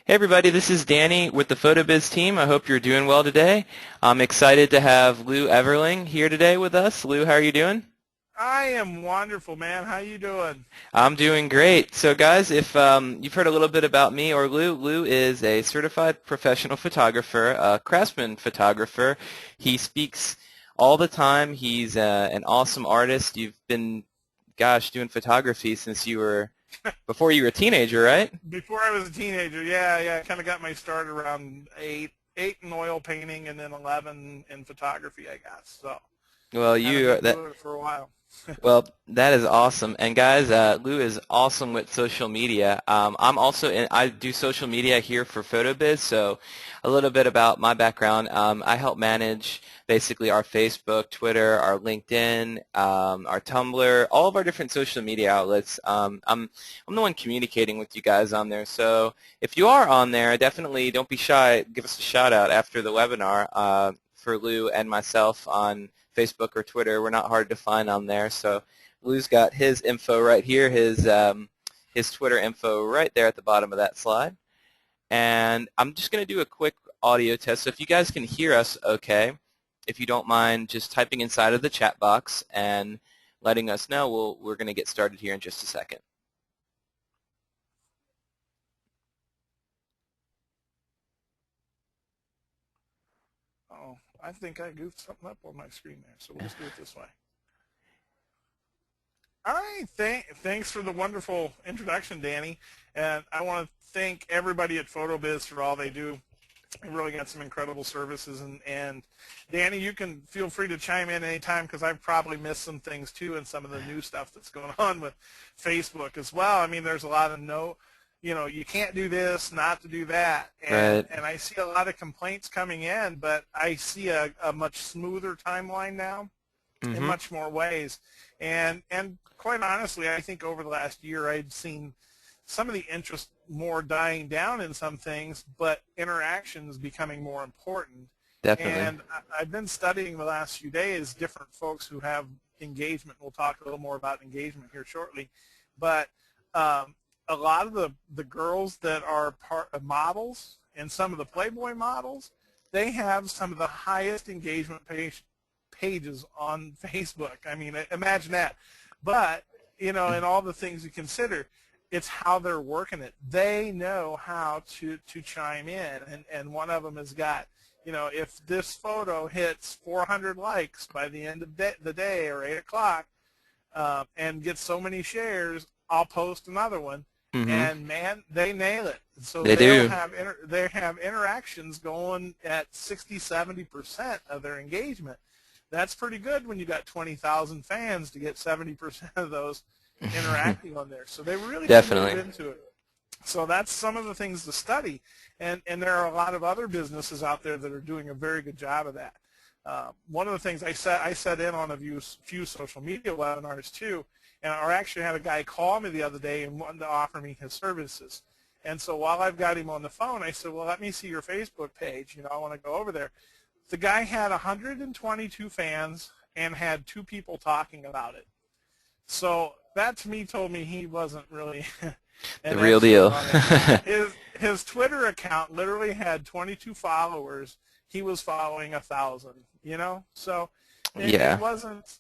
Hey everybody, this is Danny with the PhotoBiz team. I hope you're doing well today. I'm excited to have Lew Everling here today with us. Lew, how are you doing? I am wonderful, man. How you doing? I'm doing great. So guys, if you've heard a little bit about me or Lew, Lew is a certified professional photographer, a craftsman photographer. He speaks all the time. He's an awesome artist. You've been, gosh, doing photography since before you were a teenager, right? Before I was a teenager, yeah. I kind of got my start around eight in oil painting, and then 11 in photography, I guess. So Well, kind of been doing it for a while. Well, that is awesome. And guys, Lew is awesome with social media. I do social media here for PhotoBiz, so a little bit about my background. I help manage basically our Facebook, Twitter, our LinkedIn, our Tumblr, all of our different social media outlets. I'm the one communicating with you guys on there. So if you are on there, definitely don't be shy. Give us a shout out after the webinar for Lew and myself on Facebook or Twitter. We're not hard to find on there. So Lew's got his info right here, his Twitter info right there at the bottom of that slide. And I'm just going to do a quick audio test. So if you guys can hear us okay, if you don't mind just typing inside of the chat box and letting us know, we're going to get started here in just a second. Oh, I think I goofed something up on my screen there, so we'll just do it this way. All right, thanks for the wonderful introduction, Danny. And I want to thank everybody at PhotoBiz for all they do. We've really got some incredible services. And Danny, you can feel free to chime in anytime because I've probably missed some things too and some of the new stuff that's going on with Facebook as well. I mean, there's a lot of you can't do this, not to do that. Right. And I see a lot of complaints coming in, but I see a much smoother timeline now in much more ways. And quite honestly, I think over the last year I'd seen some of the interest more dying down in some things, but interactions becoming more important. Definitely. And I've been studying the last few days different folks who have engagement. We'll talk a little more about engagement here shortly. But a lot of the girls that are part of models and some of the Playboy models, they have some of the highest engagement pages on Facebook. I mean, imagine that. But, in all the things you consider, it's how they're working it. They know how to chime in. And one of them has got, if this photo hits 400 likes by the end of the day or 8 o'clock and gets so many shares, I'll post another one. And, man, they nail it. So They do. they have interactions going at 60, 70% of their engagement. That's pretty good when you got 20,000 fans to get 70% of those interacting on there. So they really Definitely move into it. So that's some of the things to study. And there are a lot of other businesses out there that are doing a very good job of that. One of the things I sat in on a few social media webinars too, and I actually had a guy call me the other day and wanted to offer me his services. And so while I've got him on the phone, I said, well, let me see your Facebook page. I want to go over there. The guy had 122 fans and had 2 people talking about it. So that to me told me he wasn't really the real deal. his Twitter account literally had 22 followers. He was following 1,000. So Yeah.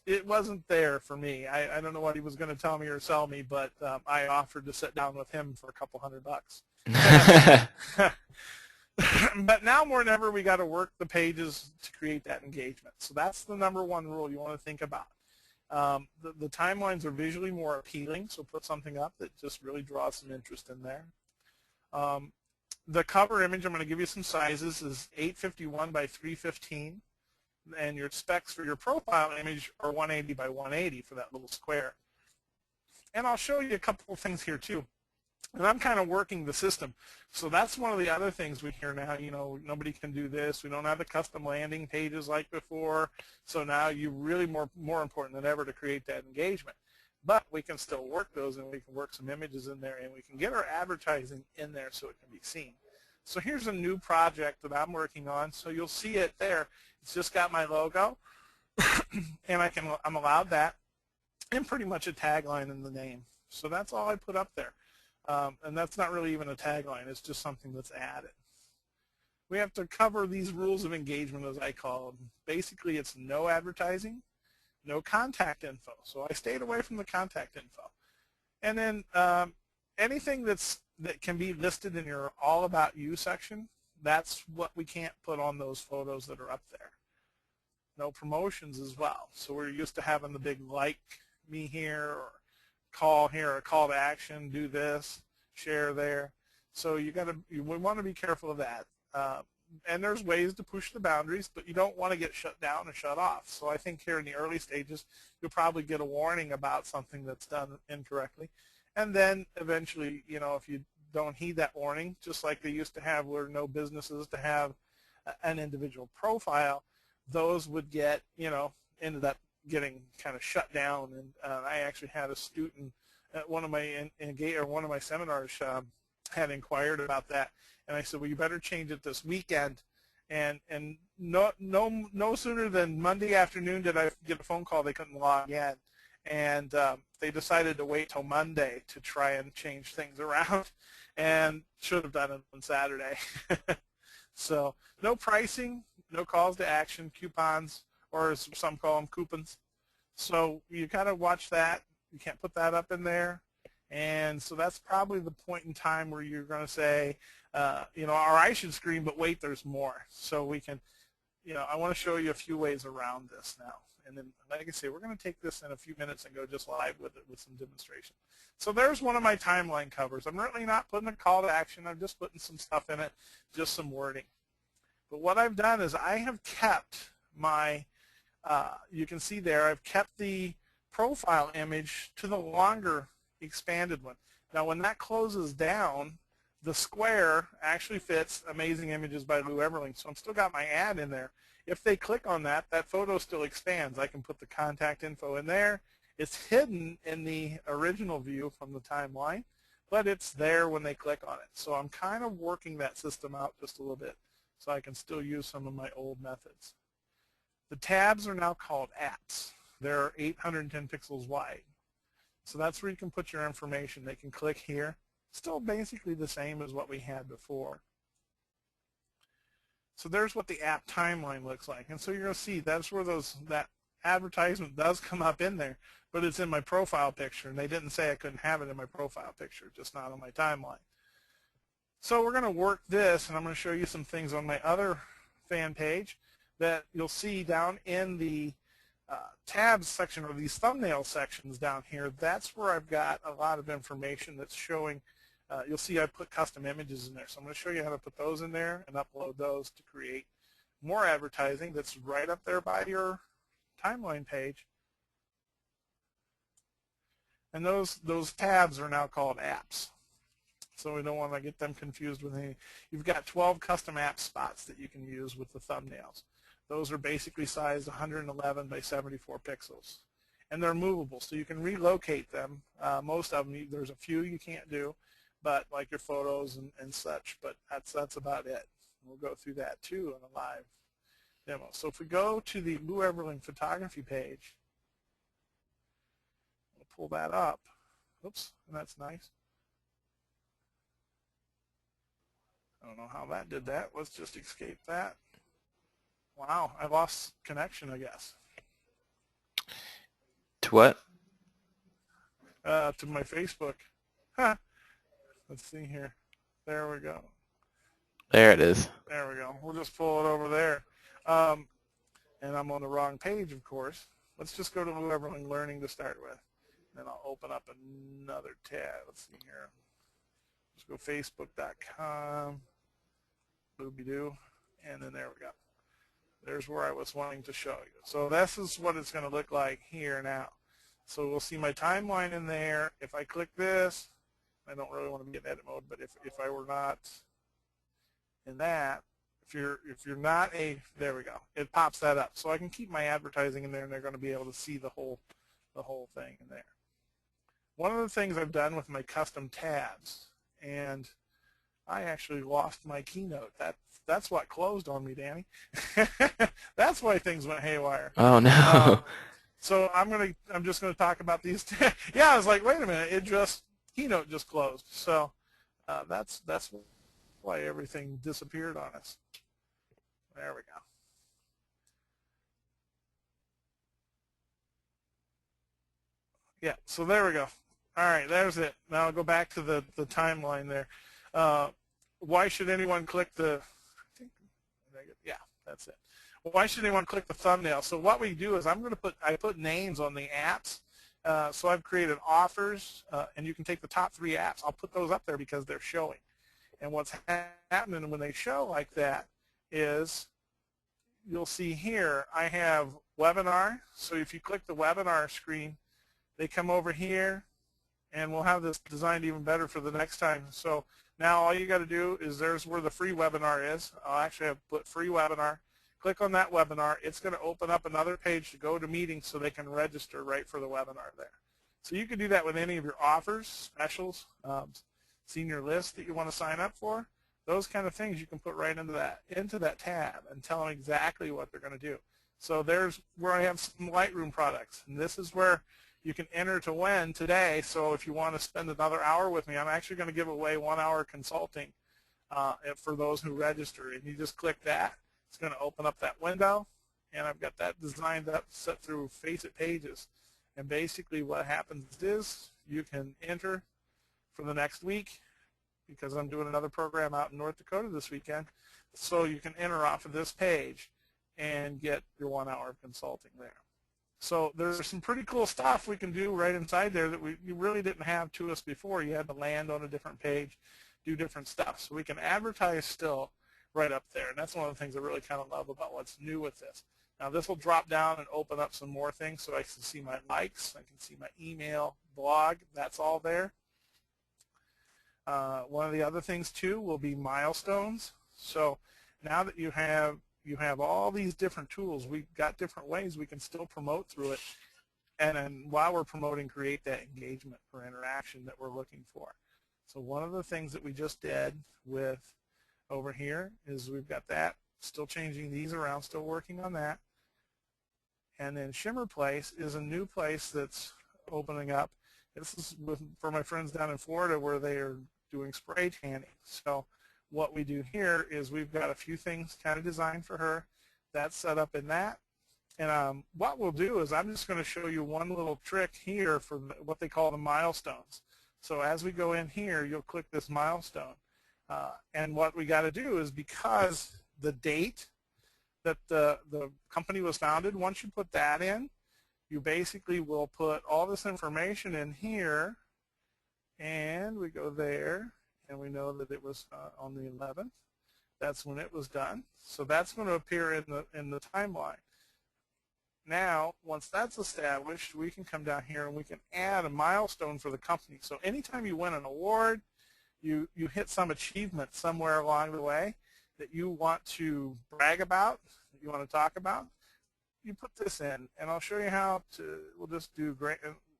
it wasn't there for me. I don't know what he was going to tell me or sell me, but I offered to sit down with him for a couple $100. But now more than ever, we got to work the pages to create that engagement. So that's the number one rule you want to think about. The timelines are visually more appealing, so put something up that just really draws some interest in there. The cover image, I'm going to give you some sizes, is 851 by 315, and your specs for your profile image are 180 by 180 for that little square. And I'll show you a couple of things here too. And I'm kind of working the system. So that's one of the other things we hear now, nobody can do this. We don't have the custom landing pages like before. So now you really more important than ever to create that engagement. But we can still work those, and we can work some images in there, and we can get our advertising in there so it can be seen. So here's a new project that I'm working on. So you'll see it there. It's just got my logo, and I'm allowed that, and pretty much a tagline in the name. So that's all I put up there. And that's not really even a tagline. It's just something that's added. We have to cover these rules of engagement, as I call them. Basically, it's no advertising, no contact info. So I stayed away from the contact info. And then anything that can be listed in your All About You section, that's what we can't put on those photos that are up there. No promotions as well. So we're used to having the big like me here, or call here, or call to action, do this, share there. So we want to be careful of that. And there's ways to push the boundaries, but you don't want to get shut down or shut off. So I think here in the early stages, you'll probably get a warning about something that's done incorrectly. And then eventually, if you don't heed that warning, just like they used to have where no businesses to have an individual profile, those would get, ended up getting kind of shut down. And I actually had a student at one of my seminars had inquired about that, and I said, well, you better change it this weekend. And no sooner than Monday afternoon did I get a phone call they couldn't log in, and they decided to wait till Monday to try and change things around, and should have done it on Saturday. So no pricing, no calls to action, coupons, or as some call them, coupons. So you kind of watch that. You can't put that up in there. And so that's probably the point in time where you're going to say, or I should scream, but wait, there's more. So we can, I want to show you a few ways around this now. And then, like I say, we're going to take this in a few minutes and go just live with it with some demonstration. So there's one of my timeline covers. I'm really not putting a call to action. I'm just putting some stuff in it, just some wording. But what I've done is I have kept my, you can see there, I've kept the profile image to the longer expanded one. Now when that closes down, the square actually fits Amazing Images by Lew Everling, so I've still got my ad in there. If they click on that, that photo still expands. I can put the contact info in there. It's hidden in the original view from the timeline, but it's there when they click on it. So I'm kind of working that system out just a little bit so I can still use some of my old methods. The tabs are now called apps. They're 810 pixels wide. So that's where you can put your information. They can click here. Still basically the same as what we had before. So there's what the app timeline looks like. And so you're going to see that's where that advertisement does come up in there, but it's in my profile picture. And they didn't say I couldn't have it in my profile picture, just not on my timeline. So we're going to work this, and I'm going to show you some things on my other fan page that you'll see down in the tabs section, or these thumbnail sections down here. That's where I've got a lot of information that's showing. You'll see I put custom images in there. So I'm going to show you how to put those in there and upload those to create more advertising that's right up there by your timeline page. And those tabs are now called apps. So we don't want to get them confused with anything. You've got 12 custom app spots that you can use with the thumbnails. Those are basically sized 111 by 74 pixels. And they're movable, so you can relocate them. Most of them, there's a few you can't do, but like your photos and such, but that's about it. We'll go through that too in a live demo. So if we go to the Lew Everling photography page, we'll pull that up. Oops, and that's nice. I don't know how that did that. Let's just escape that. Wow, I lost connection, I guess. To what? To my Facebook. Huh. Let's see here. There we go. There it is. There we go. We'll just pull it over there. And I'm on the wrong page, of course. Let's just go to Lew Everling Learning to start with. Then I'll open up another tab. Let's see here. Just go facebook.com, Looby-doo, and then there we go. There's where I was wanting to show you. So this is what it's going to look like here now. So we'll see my timeline in there. If I click this, I don't really want to be in edit mode, but if I were not in that, if you're not there we go. It pops that up. So I can keep my advertising in there, and they're going to be able to see the whole thing in there. One of the things I've done with my custom tabs, and I actually lost my keynote. That's what closed on me, Danny. That's why things went haywire. Oh no. So I'm just gonna talk about these. Yeah, I was like, wait a minute, it just Keynote just closed. So that's why everything disappeared on us. There we go. Yeah, so there we go. All right, there's it. Now I'll go back to the timeline there. Why should anyone click the, yeah, that's it. Why should anyone click the thumbnail? So what we do is I put names on the apps. So I've created offers, and you can take the top 3 apps. I'll put those up there because they're showing. And what's happening when they show like that is you'll see here I have webinar. So if you click the webinar screen, they come over here, and we'll have this designed even better for the next time. So now all you got to do is there's where the free webinar is. I'll actually have put free webinar. Click on that webinar. It's going to open up another page to go to meetings so they can register right for the webinar there. So you can do that with any of your offers, specials, senior list that you want to sign up for. Those kind of things you can put right into that tab and tell them exactly what they're going to do. So there's where I have some Lightroom products, and this is where you can enter to win today. So if you want to spend another hour with me, I'm actually going to give away 1 hour consulting for those who register. And you just click that. It's going to open up that window, and I've got that designed up, set through Faceit pages. And basically what happens is you can enter for the next week, because I'm doing another program out in North Dakota this weekend. So you can enter off of this page and get your 1 hour of consulting there. So there's some pretty cool stuff we can do right inside there that you really didn't have to us before. You had to land on a different page, do different stuff. So we can advertise still right up there, and that's one of the things I really kind of love about what's new with this. Now this will drop down and open up some more things, so I can see my likes, I can see my email, blog, that's all there. One of the other things too will be milestones. So now that you have all these different tools, we've got different ways we can still promote through it, and then while we're promoting, create that engagement or interaction that we're looking for. So one of the things that we just did with over here is we've got that, still changing these around, still working on that. And then Shimmer Place is a new place that's opening up. This is for my friends down in Florida where they are doing spray tanning. So what we do here is we've got a few things kind of designed for her. That's set up in that. And what we'll do is I'm just going to show you one little trick here for what they call the milestones. So as we go in here, you'll click this milestone. And what we got to do is, because the date that the company was founded, once you put that in, you basically will put all this information in here, and we go there, and we know that it was on the 11th. That's when it was done. So that's going to appear in the timeline. Now, once that's established, we can come down here and we can add a milestone for the company. So anytime you win an award, you hit some achievement somewhere along the way that you want to brag about, that you want to talk about, you put this in, and I'll show you how to. We'll just do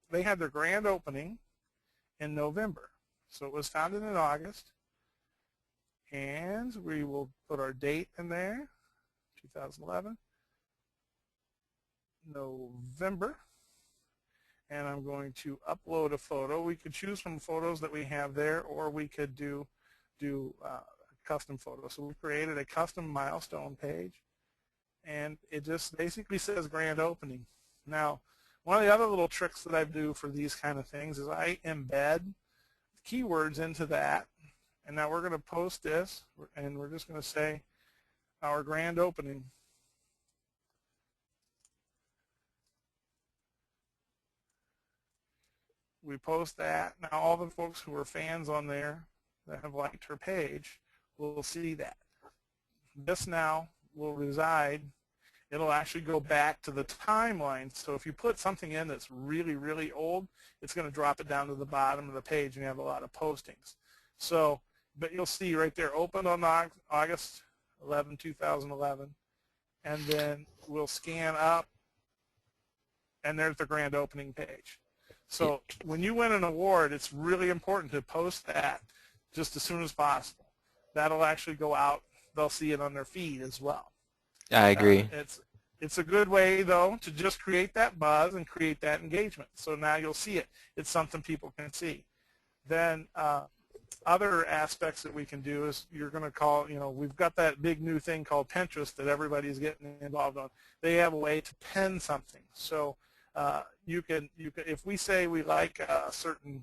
they had their grand opening in November. So it was founded in August, and we will put our date in there, 2011, November, and I'm going to upload a photo. We could choose from photos that we have there, or we could do a custom photo. So we created a custom milestone page, and it just basically says grand opening. Now, one of the other little tricks that I do for these kind of things is I embed keywords into that. And now we're going to post this, and we're just going to say our grand opening. We post that. Now all the folks who are fans on there that have liked her page will see that. This now will reside. It'll actually go back to the timeline. So if you put something in that's really, really old, it's going to drop it down to the bottom of the page, and you have a lot of postings. So, but you'll see right there, opened on August 11, 2011, and then we'll scan up, and there's the grand opening page. So when you win an award, it's really important to post that just as soon as possible. That'll actually go out. They'll see it on their feed as well. I agree. It's a good way, though, to just create that buzz and create that engagement. So now you'll see it. It's something people can see. Then other aspects that we can do is you're going to call, we've got that big new thing called Pinterest that everybody's getting involved on. They have a way to pin something. So you can, if we say we like a certain,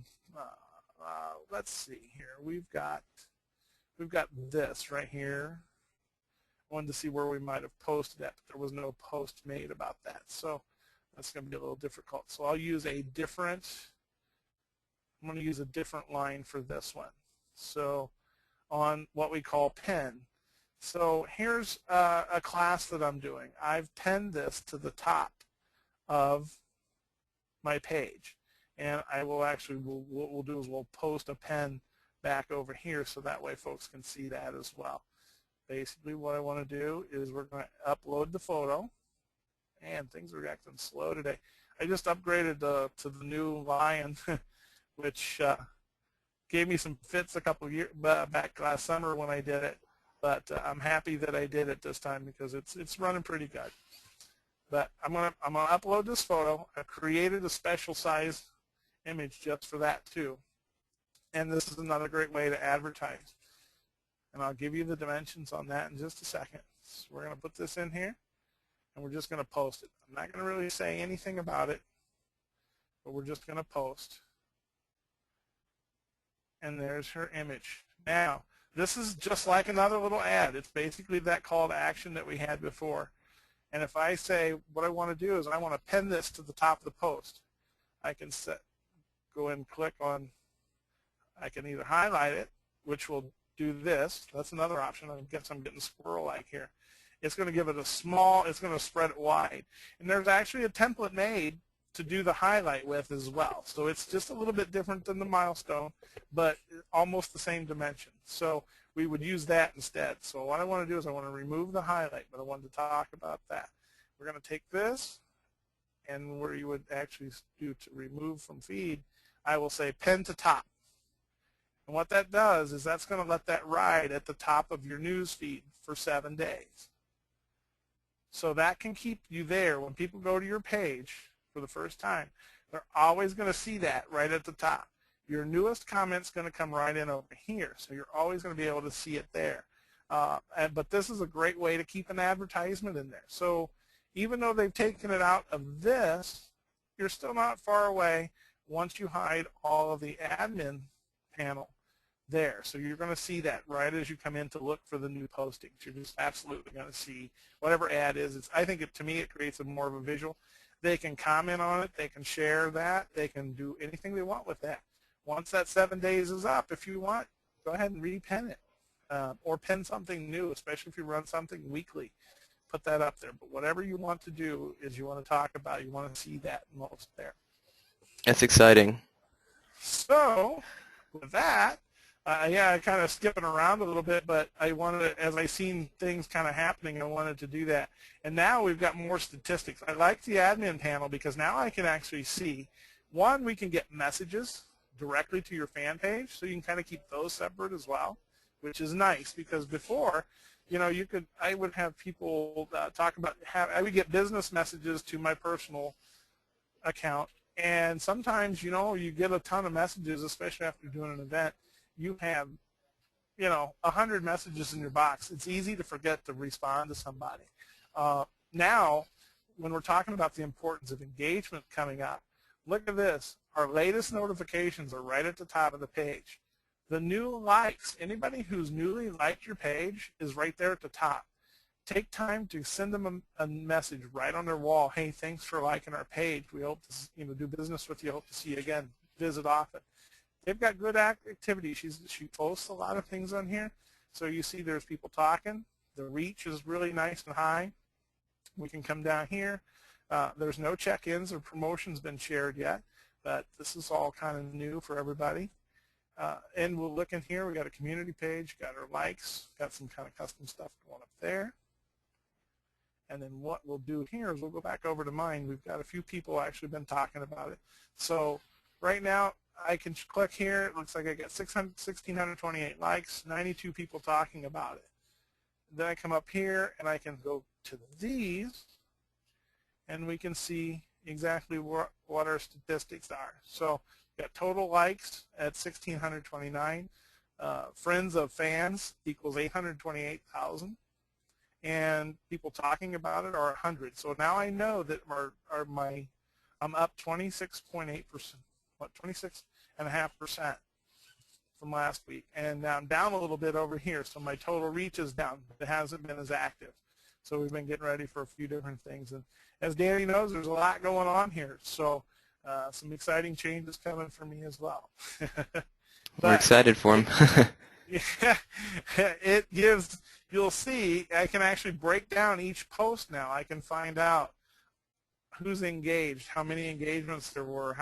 let's see here, we've got this right here. I wanted to see where we might have posted that, but there was no post made about that. So that's going to be a little difficult. So I'll use I'm going to use a different line for this one. So on what we call pin. So here's a class that I'm doing. I've pinned this to the top of my page. And I will actually, what we'll do is we'll post a pin back over here so that way folks can see that as well. Basically what I want to do is we're going to upload the photo. And things are acting slow today. I just upgraded to the new Lion, which gave me some fits a couple years back last summer when I did it. But I'm happy that I did it this time because it's running pretty good. But I'm gonna upload this photo. I created a special size image just for that too. And this is another great way to advertise. And I'll give you the dimensions on that in just a second. So we're going to put this in here, and we're just going to post it. I'm not going to really say anything about it, but we're just going to post. And there's her image. Now, this is just like another little ad. It's basically that call to action that we had before. And if I say what I want to do is I want to pin this to the top of the post, I can go and click on, I can either highlight it, which will do this. That's another option. I guess I'm getting squirrel-like here. It's going to give it a small, it's going to spread it wide. And there's actually a template made to do the highlight with as well. So it's just a little bit different than the Milestone, but almost the same dimension. So we would use that instead. So what I want to do is I want to remove the highlight, but I wanted to talk about that. We're going to take this, and where you would actually do to remove from feed, I will say pin to top. And what that does is that's going to let that ride at the top of your news feed for 7 days. So that can keep you there. When people go to your page for the first time, they're always going to see that right at the top. Your newest comment's going to come right in over here, so you're always going to be able to see it there. But this is a great way to keep an advertisement in there. So even though they've taken it out of this, you're still not far away once you hide all of the admin panel there. So you're going to see that right as you come in to look for the new postings. You're just absolutely going to see whatever ad is. I think to me it creates more of a visual. They can comment on it. They can share that. They can do anything they want with that. Once that 7 days is up, if you want, go ahead and repin it or pin something new, especially if you run something weekly. Put that up there. But whatever you want to do is you want to talk about, you want to see that most there. That's exciting. So with that, yeah, I kind of skipping around a little bit, but I wanted to, as I seen things kind of happening, I wanted to do that. And now we've got more statistics. I like the admin panel because now I can actually see, one, we can get messages directly to your fan page, so you can kind of keep those separate as well, which is nice because before, I would have people talk about, I would get business messages to my personal account, and sometimes, you get a ton of messages, especially after doing an event. You have, 100 messages in your box. It's easy to forget to respond to somebody. Now, when we're talking about the importance of engagement coming up, look at this. Our latest notifications are right at the top of the page. The new likes, anybody who's newly liked your page is right there at the top. Take time to send them a message right on their wall. Hey, thanks for liking our page. We hope to do business with you. Hope to see you again. Visit often. They've got good activity. She posts a lot of things on here. So you see there's people talking. The reach is really nice and high. We can come down here. There's no check-ins or promotions been shared yet, but this is all kind of new for everybody. And we'll look in here. We got a community page, got our likes, got some kind of custom stuff going up there. And then what we'll do here is we'll go back over to mine. We've got a few people actually been talking about it. So right now I can click here. It looks like I got 1,628 likes, 92 people talking about it. Then I come up here and I can go to these and we can see exactly what our statistics are. So Got total likes at 1,629. Friends of fans equals 828,000. And people talking about it are 100. So now I know that I'm up 26.8%, what, 26.5% from last week. And now I'm down a little bit over here, so my total reach is down. It hasn't been as active. So we've been getting ready for a few different things. And as Danny knows, there's a lot going on here. So some exciting changes coming for me as well. We're But excited for him. yeah, it gives, you'll see, I can actually break down each post now. I can find out who's engaged, how many engagements there were,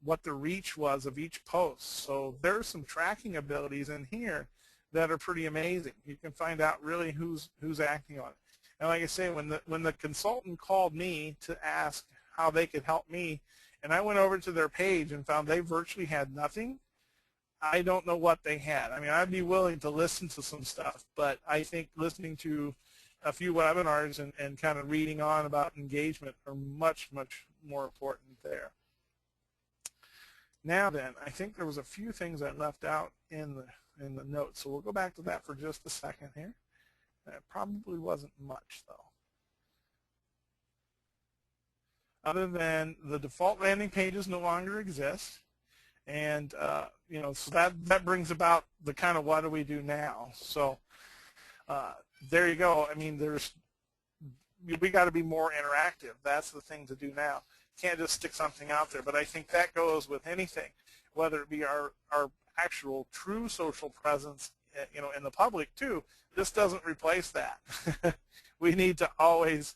what the reach was of each post. So there's some tracking abilities in here that are pretty amazing. You can find out really who's acting on it. And like I say, when the consultant called me to ask how they could help me, and I went over to their page and found they virtually had nothing, I don't know what they had. I mean, I'd be willing to listen to some stuff, but I think listening to a few webinars and kind of reading on about engagement are much, much more important there. Now then, I think there was a few things I left out in the notes, so we'll go back to that for just a second here. It probably wasn't much, though. Other than the default landing pages no longer exist. And, so that brings about the kind of what do we do now. So there you go. I mean, we got to be more interactive. That's the thing to do now. Can't just stick something out there. But I think that goes with anything, whether it be our actual true social presence, in the public too. This doesn't replace that. We need to always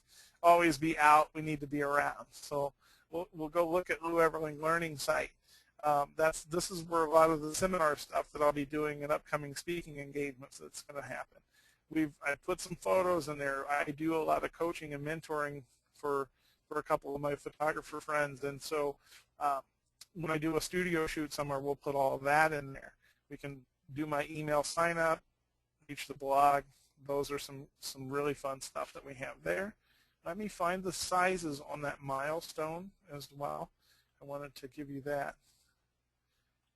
be out. We need to be around. So we'll go look at Lew Everling Learning site. This is where a lot of the seminar stuff that I'll be doing in upcoming speaking engagements that's going to happen. I put some photos in there. I do a lot of coaching and mentoring for a couple of my photographer friends, and so when I do a studio shoot somewhere, we'll put all of that in there. We can do my email sign up, reach the blog. Those are some really fun stuff that we have there. Let me find the sizes on that milestone as well. I wanted to give you that.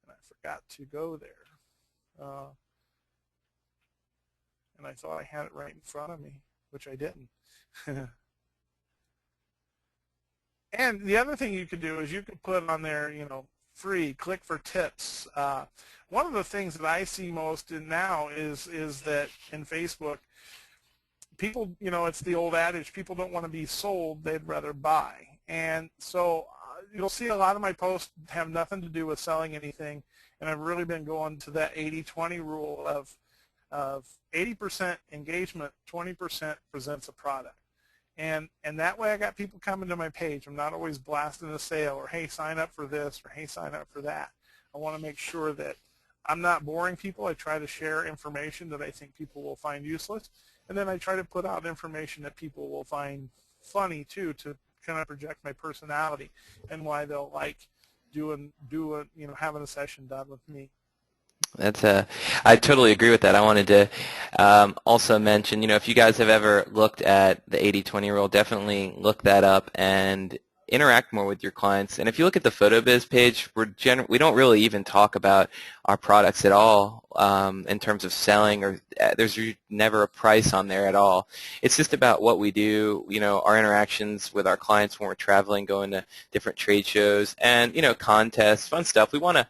I forgot to go there. And I thought I had it right in front of me, which I didn't. And the other thing you could do is you could put on there, free, click for tips. One of the things that I see most now is that in Facebook, people, it's the old adage, people don't want to be sold, they'd rather buy. And so you'll see a lot of my posts have nothing to do with selling anything. And I've really been going to that 80-20 rule of 80% engagement, 20% presents a product. And that way I got people coming to my page. I'm not always blasting a sale or, hey, sign up for this or, hey, sign up for that. I want to make sure that I'm not boring people. I try to share information that I think people will find useless. And then I try to put out information that people will find funny, too, to kind of project my personality and why they'll like having a session done with me. I totally agree with that. I wanted to also mention, if you guys have ever looked at the 80-20 rule, definitely look that up and interact more with your clients. And if you look at the PhotoBiz page, we don't really even talk about our products at all in terms of selling, or there's never a price on there at all. It's just about what we do, our interactions with our clients when we're traveling, going to different trade shows, and, contests, fun stuff. We want to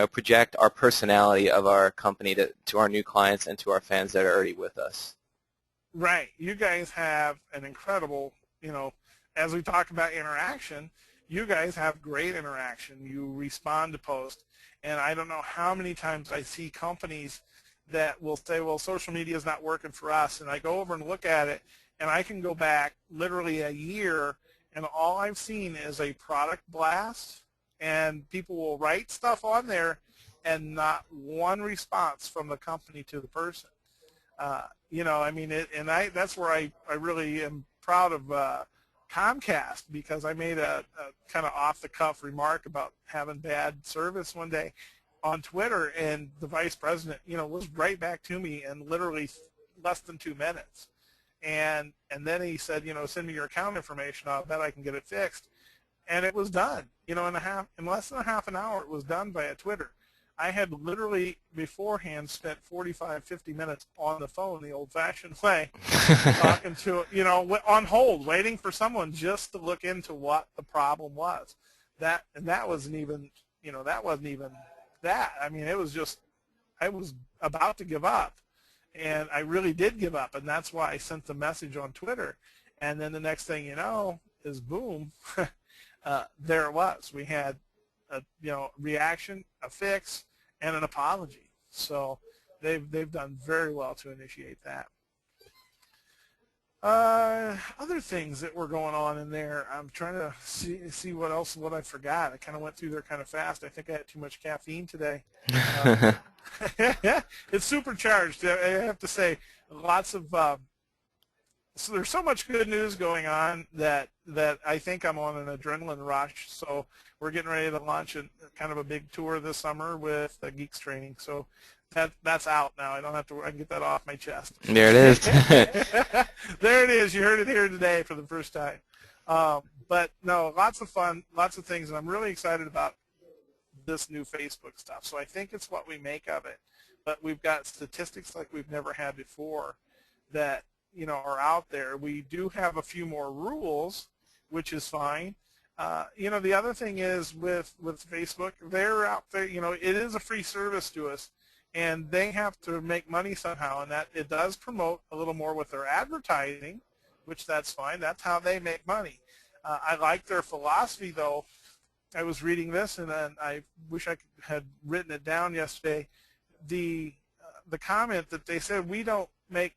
project our personality of our company to our new clients and to our fans that are already with us. Right. You guys have an incredible, as we talk about interaction, you guys have great interaction. You respond to posts. And I don't know how many times I see companies that will say, well, social media is not working for us. And I go over and look at it, and I can go back literally a year, and all I've seen is a product blast. And people will write stuff on there and not one response from the company to the person. That's where I really am proud of Comcast, because I made a kind of off-the-cuff remark about having bad service one day on Twitter, and the vice president, was right back to me in literally less than 2 minutes. And then he said, send me your account information. I'll bet I can get it fixed. And it was done. You know, in less than a half an hour, it was done via Twitter. I had literally beforehand spent 45, 50 minutes on the phone the old-fashioned way, talking to, you know, on hold, waiting for someone just to look into what the problem was. That wasn't even, you know, that wasn't even that. I mean, it was just, I was about to give up, and I really did give up, and that's why I sent the message on Twitter. And then the next thing you know is boom, there it was. We had a, you know, reaction, a fix, and an apology. So they've done very well to initiate that. Other things that were going on in there, I'm trying to see what I forgot. I kind of went through there kind of fast. I think I had too much caffeine today. It's supercharged, I have to say. Lots of so there's so much good news going on that I think I'm on an adrenaline rush. So we're getting ready to launch kind of a big tour this summer with Geeks Training. So that's out now. I don't have to. I can get that off my chest. There it is. There it is. You heard it here today for the first time. But no, lots of fun, lots of things, and I'm really excited about this new Facebook stuff. So I think it's what we make of it. But we've got statistics like we've never had before that, you know, are out there. We do have a few more rules, which is fine. You know, the other thing is with Facebook, they're out there, you know, it is a free service to us, and they have to make money somehow, and that it does promote a little more with their advertising, which that's fine. That's how they make money. I like their philosophy, though. I was reading this, and then I wish I had written it down yesterday. The comment that they said, we don't make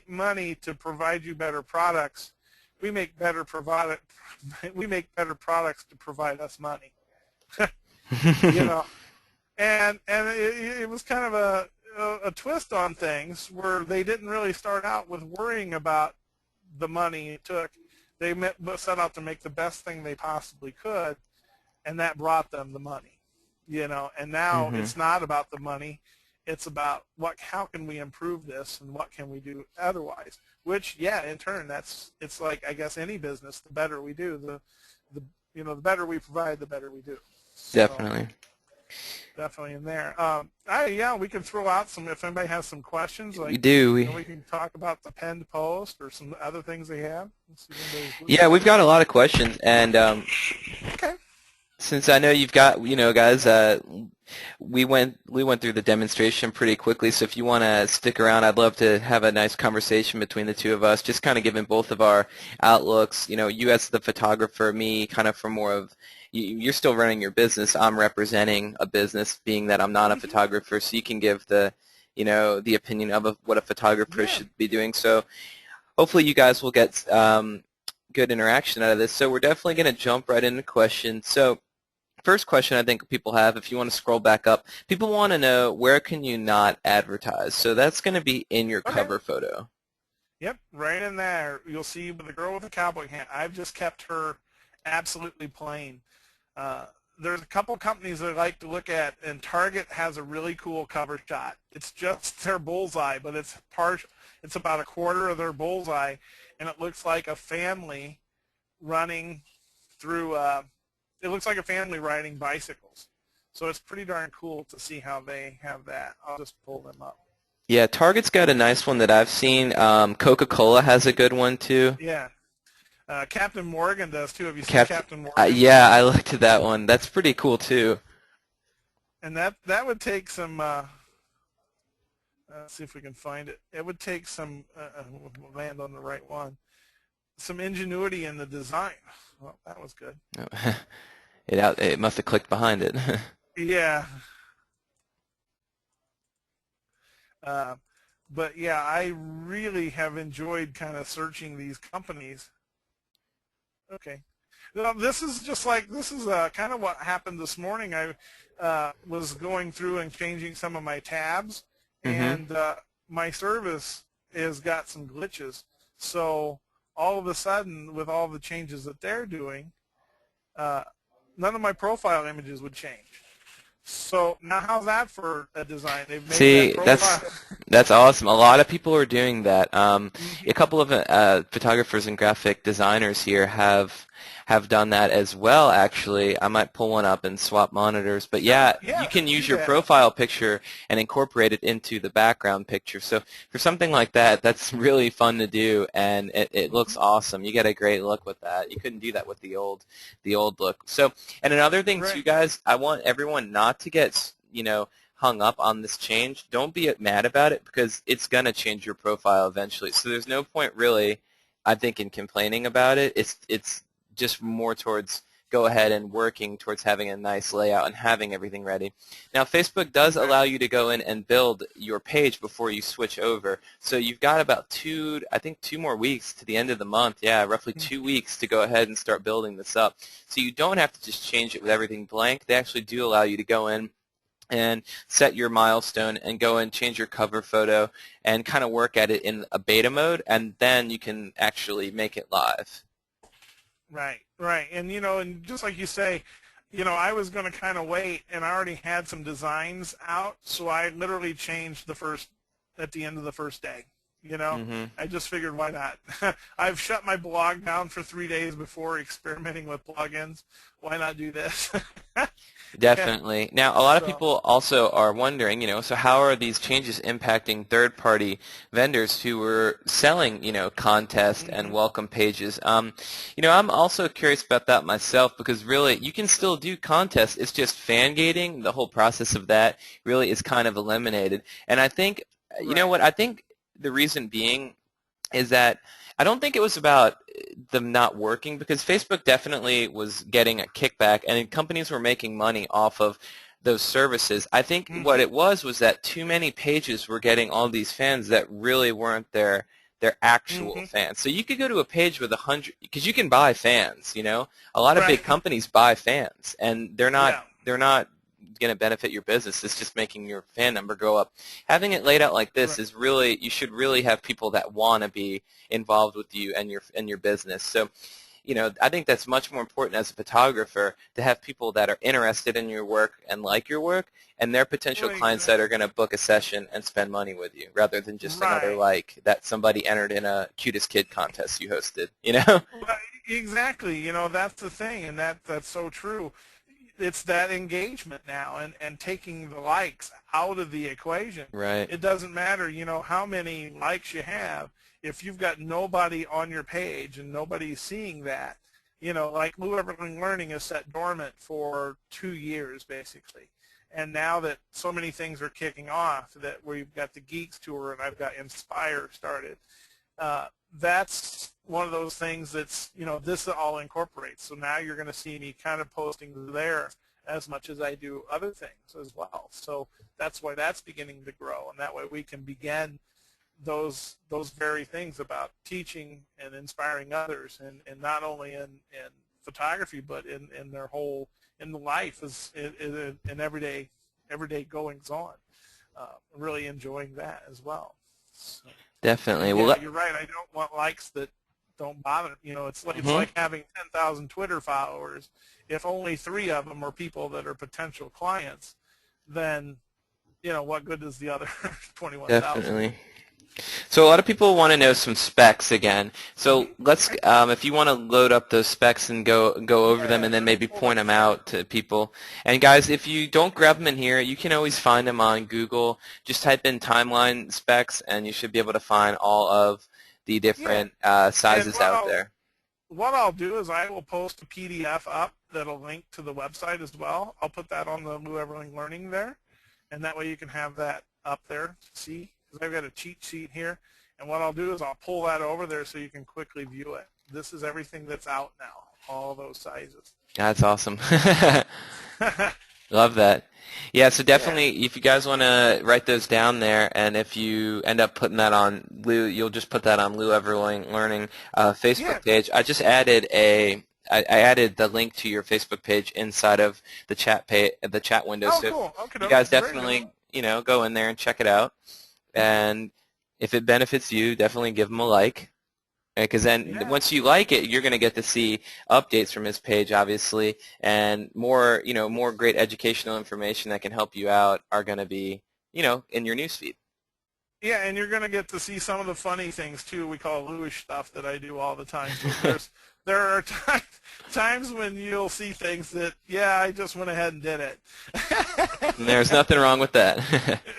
money to provide you better products. We make better products to provide us money. You know, and it was kind of a twist on things where they didn't really start out with worrying about the money it took. They set out to make the best thing they possibly could, and that brought them the money. You know, and now it's not about the money. It's about how can we improve this and what can we do otherwise. Which, yeah, in turn, it's like, I guess, any business. The better we do, the better we provide, the better we do. So, definitely in there. Yeah, we can throw out some if anybody has some questions. Like, We do. you know, we can talk about the pinned post or some other things they have. Yeah, we've got a lot of questions, and okay. since I know you've got, you know, guys, we went through the demonstration pretty quickly, so if you want to stick around, I'd love to have a nice conversation between the two of us, just kind of giving both of our outlooks. You know, you as the photographer, me kind of from more of, you're still running your business. I'm representing a business, being that I'm not a photographer, so you can give the, you know, the opinion of what a photographer should be doing. So hopefully you guys will get good interaction out of this. So we're definitely going to jump right into questions. So first question I think people have, if you want to scroll back up, people want to know, where can you not advertise? So that's going to be in your cover photo. Yep, right in there. You'll see with the girl with the cowboy hat. I've just kept her absolutely plain. There's a couple companies that I like to look at, and Target has a really cool cover shot. It's just their bullseye, but it's about a quarter of their bullseye, and it looks like a family running through it looks like a family riding bicycles. So it's pretty darn cool to see how they have that. I'll just pull them up. Yeah, Target's got a nice one that I've seen. Coca-Cola has a good one too. Yeah. Captain Morgan does too. Have you seen Captain Morgan? Yeah, I looked at that one. That's pretty cool too. And that would take some, let's see if we can find it. It would take some, we'll land on the right one, some ingenuity in the design. Well, that was good. It must have clicked behind it. Yeah. But yeah, I really have enjoyed kind of searching these companies. Okay. Now, this is kind of what happened this morning. I was going through and changing some of my tabs, and my service has got some glitches. So all of a sudden, with all the changes that they're doing, none of my profile images would change. So now how's that for a design? They've made See, that profile. That's awesome. A lot of people are doing that. A Hmm. couple of photographers and graphic designers here have done that as well, actually. I might pull one up and swap monitors. But yeah, Sure. you Yes. can Do use your that. profile picture and incorporate it into the background picture. So for something like that, that's really fun to do, and it looks Hmm. awesome. You get a great look with that. You couldn't do that with the old look. So, and another thing too, Right. guys, I want everyone not to get, hung up on this change. Don't be mad about it because it's going to change your profile eventually. So there's no point really, I think, in complaining about it. It's just more towards go ahead and working towards having a nice layout and having everything ready. Now Facebook does allow Exactly. you to go in and build your page before you switch over. So you've got about I think 2 more weeks to the end of the month. Yeah, roughly 2 weeks to go ahead and start building this up. So you don't have to just change it with everything blank. They actually do allow you to go in and set your milestone and go and change your cover photo and kind of work at it in a beta mode, and then you can actually make it live. Right, right. And and just like you say, I was going to kind of wait, and I already had some designs out, so I literally changed at the end of the first day. Hmm. I just figured, why not? I've shut my blog down for 3 days before experimenting with plugins. Why not do this? Yeah. Definitely. Now, a lot of So. people also are wondering, so how are these changes impacting third-party vendors who were selling, contest and Hmm. welcome pages? I'm also curious about that myself because really you can still do contests. It's just fan gating. The whole process of that really is kind of eliminated. And I think, you know Right. what, I think the reason being is that I don't think it was about them not working because Facebook definitely was getting a kickback and companies were making money off of those services. I think what Hmm. it was that too many pages were getting all these fans that really weren't their actual Hmm. fans. So you could go to a page with 100 because you can buy fans, A lot of big Right. companies buy fans and they're not Yeah. they're not going to benefit your business. It's just making your fan number go up. Having it laid out like this Right. is really, you should really have people that want to be involved with you and your business. So, I think that's much more important as a photographer to have people that are interested in your work and like your work, and they're potential Right. clients that are going to book a session and spend money with you, rather than just another Right. like that somebody entered in a cutest kid contest you hosted. Right. Exactly. That's the thing, and that's so true. It's that engagement now, and taking the likes out of the equation. Right. It doesn't matter, how many likes you have. If you've got nobody on your page and nobody's seeing that, like Lew Everling Learning is set dormant for 2 years basically. And now that so many things are kicking off, that we've got the Geeks Tour and I've got Inspire started, that's one of those things that's, this all incorporates. So now you're going to see me kind of posting there as much as I do other things as well. So that's why that's beginning to grow, and that way we can begin those very things about teaching and inspiring others, and not only in photography, but in their whole, in the life is in everyday goings on. Really enjoying that as well. So. Definitely. And Well, yeah, you're right. I don't want likes that don't bother. It's mhm. like having 10,000 Twitter followers. If only 3 of them are people that are potential clients, then what good does the other 21,000 do? Definitely. So a lot of people want to know some specs again. So Hmm. let's, Okay. if you want to load up those specs and go over them, Yeah. and then Let me maybe pull point those them up. out to people. And guys, if you don't grab them in here, you can always find them on Google. Just type in timeline specs, and you should be able to find all of the Yeah. different And sizes out there. what I'll do is I will post a PDF up that'll link to the website as well. I'll put that on the Lew Everling Learning there, and that way you can have that up there to see, because I've got a cheat sheet here. And what I'll do is I'll pull that over there so you can quickly view it. This is everything that's out now, all those sizes. That's awesome. Love that. Yeah, so Yeah. definitely if you guys want to write those down there, and if you end up putting that on Lou, you'll just put that on Lew Everling Learning Yeah, Facebook cool. page. I added the link to your Facebook page inside of the chat window. Oh, So if cool. Okay, you doke. guys Very definitely, good. go in there and check it out. And if it benefits you, definitely give them a like. Because then Yeah. once you like it, you're going to get to see updates from his page, obviously, and more great educational information that can help you out are going to be, in your newsfeed. Yeah, and you're going to get to see some of the funny things too. We call Lewish stuff that I do all the time. So there are times when you'll see things that, yeah, I just went ahead and did it. There's nothing wrong with that.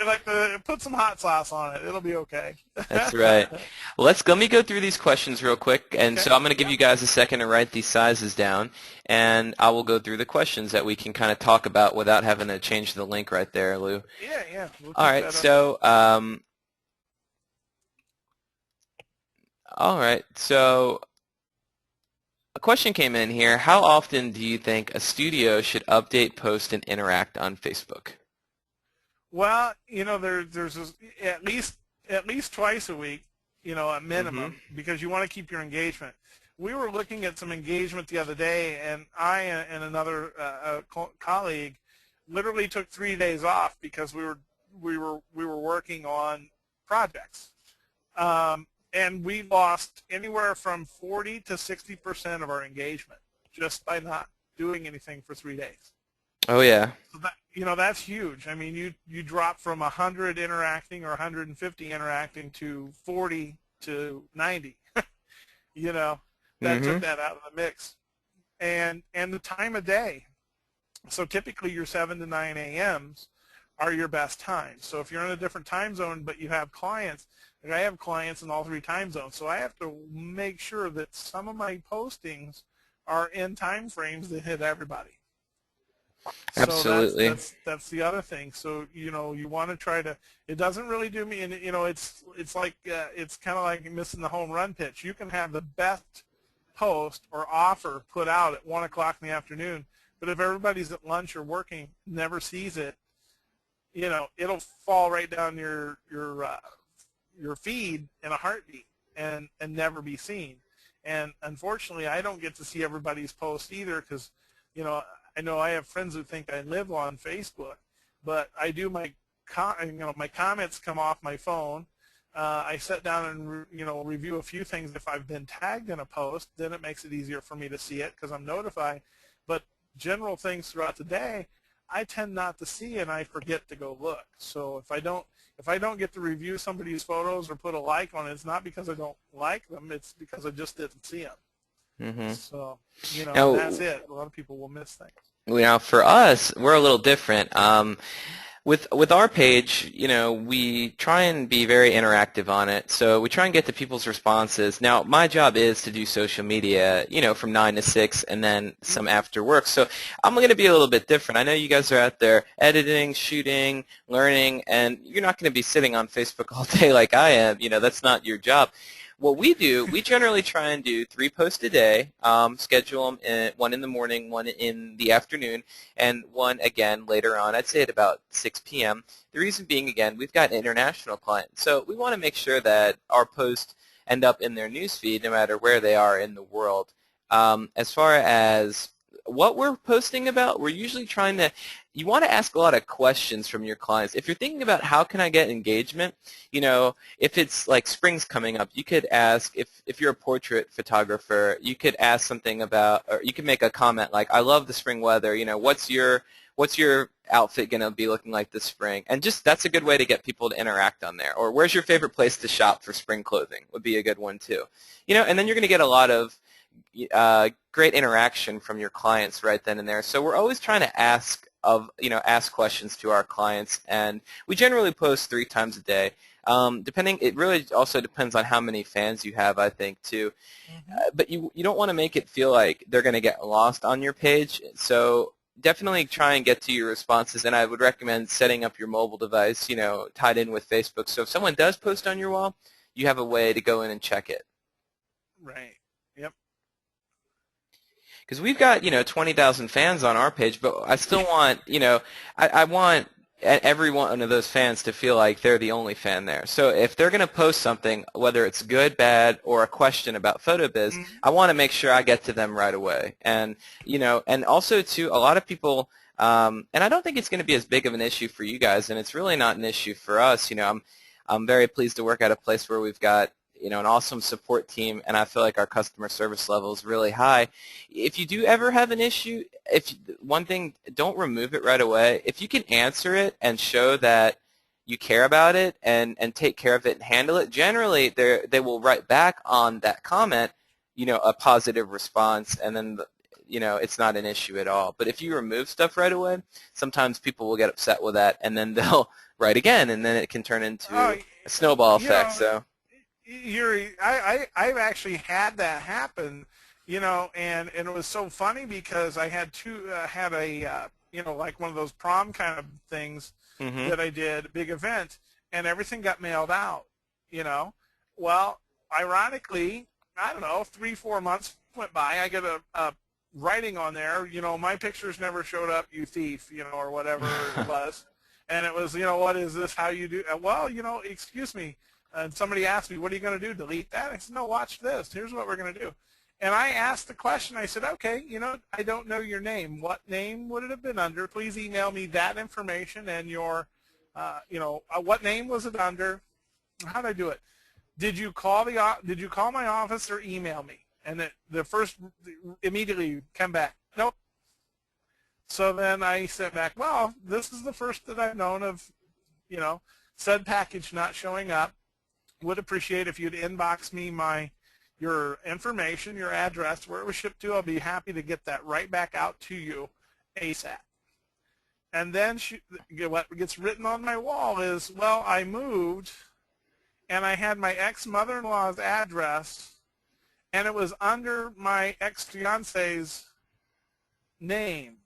Like put some hot sauce on it. It'll be okay. That's right. Let me go through these questions real quick, and Okay. so I'm going to give Yep. you guys a second to write these sizes down, and I will go through the questions that we can kind of talk about without having to change the link right there, Lou. Yeah, yeah. We'll All keep right, that up. so a question came in here. How often do you think a studio should update, post, and interact on Facebook? Well, there's at least twice a week, a Mm-hmm. minimum, because you want to keep your engagement. We were looking at some engagement the other day, and I and another colleague literally took 3 days off because we were working on projects, and we lost anywhere from 40 to 60% of our engagement just by not doing anything for 3 days. Oh, yeah. So that's huge. I mean, you drop from 100 interacting or 150 interacting to 40 to 90. That Mm-hmm. took that out of the mix. And the time of day. So typically your 7 to 9 a.m.s are your best times. So if you're in a different time zone but you have clients, like I have clients in all three time zones, so I have to make sure that some of my postings are in time frames that hit everybody. So that's Absolutely. that's that's the other thing. So you want to try to. It doesn't really do me, and it's like it's kind of like missing the home run pitch. You can have the best post or offer put out at 1 o'clock in the afternoon, but if everybody's at lunch or working, never sees it, it'll fall right down your feed in a heartbeat and never be seen. And unfortunately, I don't get to see everybody's posts either because I know I have friends who think I live on Facebook, but I do my comments come off my phone. I sit down and review a few things. If I've been tagged in a post, then it makes it easier for me to see it because I'm notified. But general things throughout the day, I tend not to see and I forget to go look. So if I don't get to review somebody's photos or put a like on it, it's not because I don't like them. It's because I just didn't see them. Mm-hmm. So, and Now, that's it. A lot of people will miss things. for us, we're a little different. With our page, we try and be very interactive on it. So we try and get to people's responses. Now, my job is to do social media, from 9 to 6 and then some after work. So I'm going to be a little bit different. I know you guys are out there editing, shooting, learning, and you're not going to be sitting on Facebook all day like I am. That's not your job. What we do, we generally try and do 3 posts a day, schedule them, one in the morning, one in the afternoon, and one again later on, I'd say at about 6 p.m. The reason being, again, we've got international clients, so we want to make sure that our posts end up in their newsfeed no matter where they are in the world. As far as what we're posting about, we're usually trying to, you want to ask a lot of questions from your clients. If you're thinking about how can I get engagement, if it's like spring's coming up, you could ask, if you're a portrait photographer, you could ask something about, or you could make a comment like, I love the spring weather, what's your outfit going to be looking like this spring? And just that's a good way to get people to interact on there. Or where's your favorite place to shop for spring clothing would be a good one too. And then you're going to get a lot of great interaction from your clients right then and there. So we're always trying to ask questions to our clients, and we generally post 3 times a day. It really also depends on how many fans you have, I think, too. Mm-hmm. But you don't want to make it feel like they're going to get lost on your page. So definitely try and get to your responses, and I would recommend setting up your mobile device, tied in with Facebook. So if someone does post on your wall, you have a way to go in and check it. Right. Yep. Because we've got 20,000 fans on our page, but I still want I want every one of those fans to feel like they're the only fan there. So if they're going to post something, whether it's good, bad, or a question about PhotoBiz, Mm-hmm. I want to make sure I get to them right away. And and also too, a lot of people, and I don't think it's going to be as big of an issue for you guys, and it's really not an issue for us. I'm very pleased to work at a place where we've got an awesome support team, and I feel like our customer service level is really high. If you do ever have an issue, one thing, don't remove it right away. If you can answer it and show that you care about it and take care of it and handle it, generally they will write back on that comment, a positive response, and then it's not an issue at all. But if you remove stuff right away, sometimes people will get upset with that, and then they'll write again, and then it can turn Oh, into a snowball you effect. know, So I've actually had that happen, and it was so funny because I had had a like one of those prom kind of things hmm that I did, a big event, and everything got mailed out. Well, ironically, I don't know, 3-4 months went by. I get a writing on there, my pictures never showed up, you thief, or whatever it was. And it was, what is this, how you do, well, excuse me. And somebody asked me, what are you going to do, delete that? I said, no, watch this. Here's what we're going to do. And I asked the question, I said, okay, I don't know your name. What name would it have been under? Please email me that information and your, what name was it under? How did I do it? Did you call my office or email me? And the first immediately come back, nope. So then I sent back, well, this is the first that I've known of, said package not showing up. Would appreciate if you'd inbox me your information, your address, where it was shipped to. I'll be happy to get that right back out to you ASAP. And then what gets written on my wall is, well, I moved, and I had my ex-mother-in-law's address, and it was under my ex-fiance's name.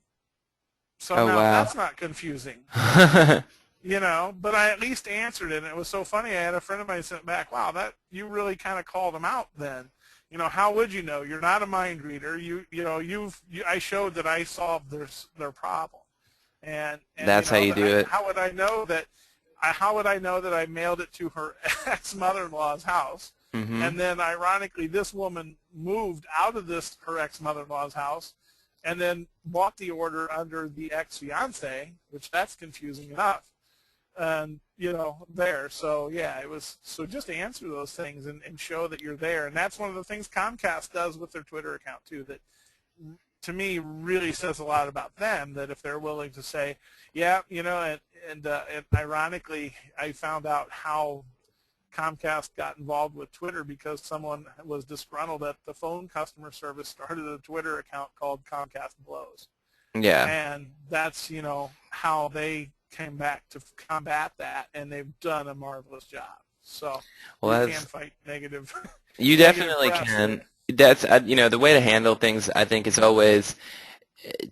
So Oh, now wow. that's not confusing. But I at least answered it, and it was so funny. I had a friend of mine sent back, wow, that you really kind of called them out then. How would you know? You're not a mind reader. I showed that I solved their problem. And That's how you do it. how would I know that I mailed it to her ex-mother-in-law's house? hmm And then ironically, this woman moved out of her ex-mother-in-law's house and then bought the order under the ex-fiance, which that's confusing enough. And, there. So, yeah, so just answer those things and show that you're there. And that's one of the things Comcast does with their Twitter account, too, that to me really says a lot about them, that if they're willing to say, yeah, and ironically, I found out how Comcast got involved with Twitter because someone was disgruntled at the phone customer service, started a Twitter account called Comcast Blows. Yeah. And that's, how they came back to combat that, and they've done a marvelous job. So Well, you can fight negative you negative definitely press. can. That's the way to handle things, I think, is always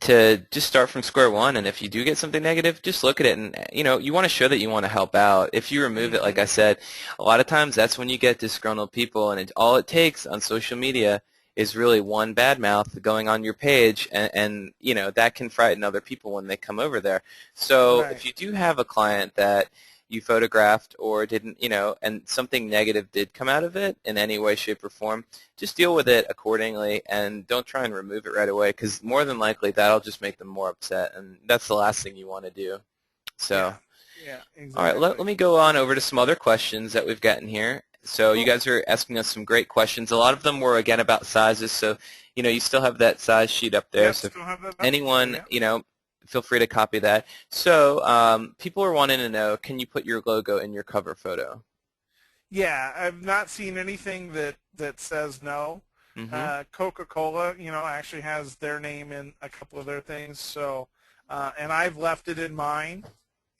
to just start from square one, and if you do get something negative, just look at it, and you want to show that you want to help out. If you remove it, like I said, a lot of times that's when you get disgruntled people, and all it takes on social media is really one bad mouth going on your page, and that can frighten other people when they come over there. So Right. if you do have a client that you photographed or didn't, and something negative did come out of it in any way, shape, or form, just deal with it accordingly and don't try and remove it right away, because more than likely that'll just make them more upset, and that's the last thing you want to do. So, Yeah, exactly. all right, let me go on over to some other questions that we've gotten here. So you guys are asking us some great questions. A lot of them were, again, about sizes, so you still have that size sheet up there. Yep, So still have that up. anyone, Yeah. feel free to copy that. So people are wanting to know, can you put your logo in your cover photo? Yeah, I've not seen anything that says no. Mm-hmm. Coca-Cola, actually has their name in a couple of their things. So, and I've left it in mine,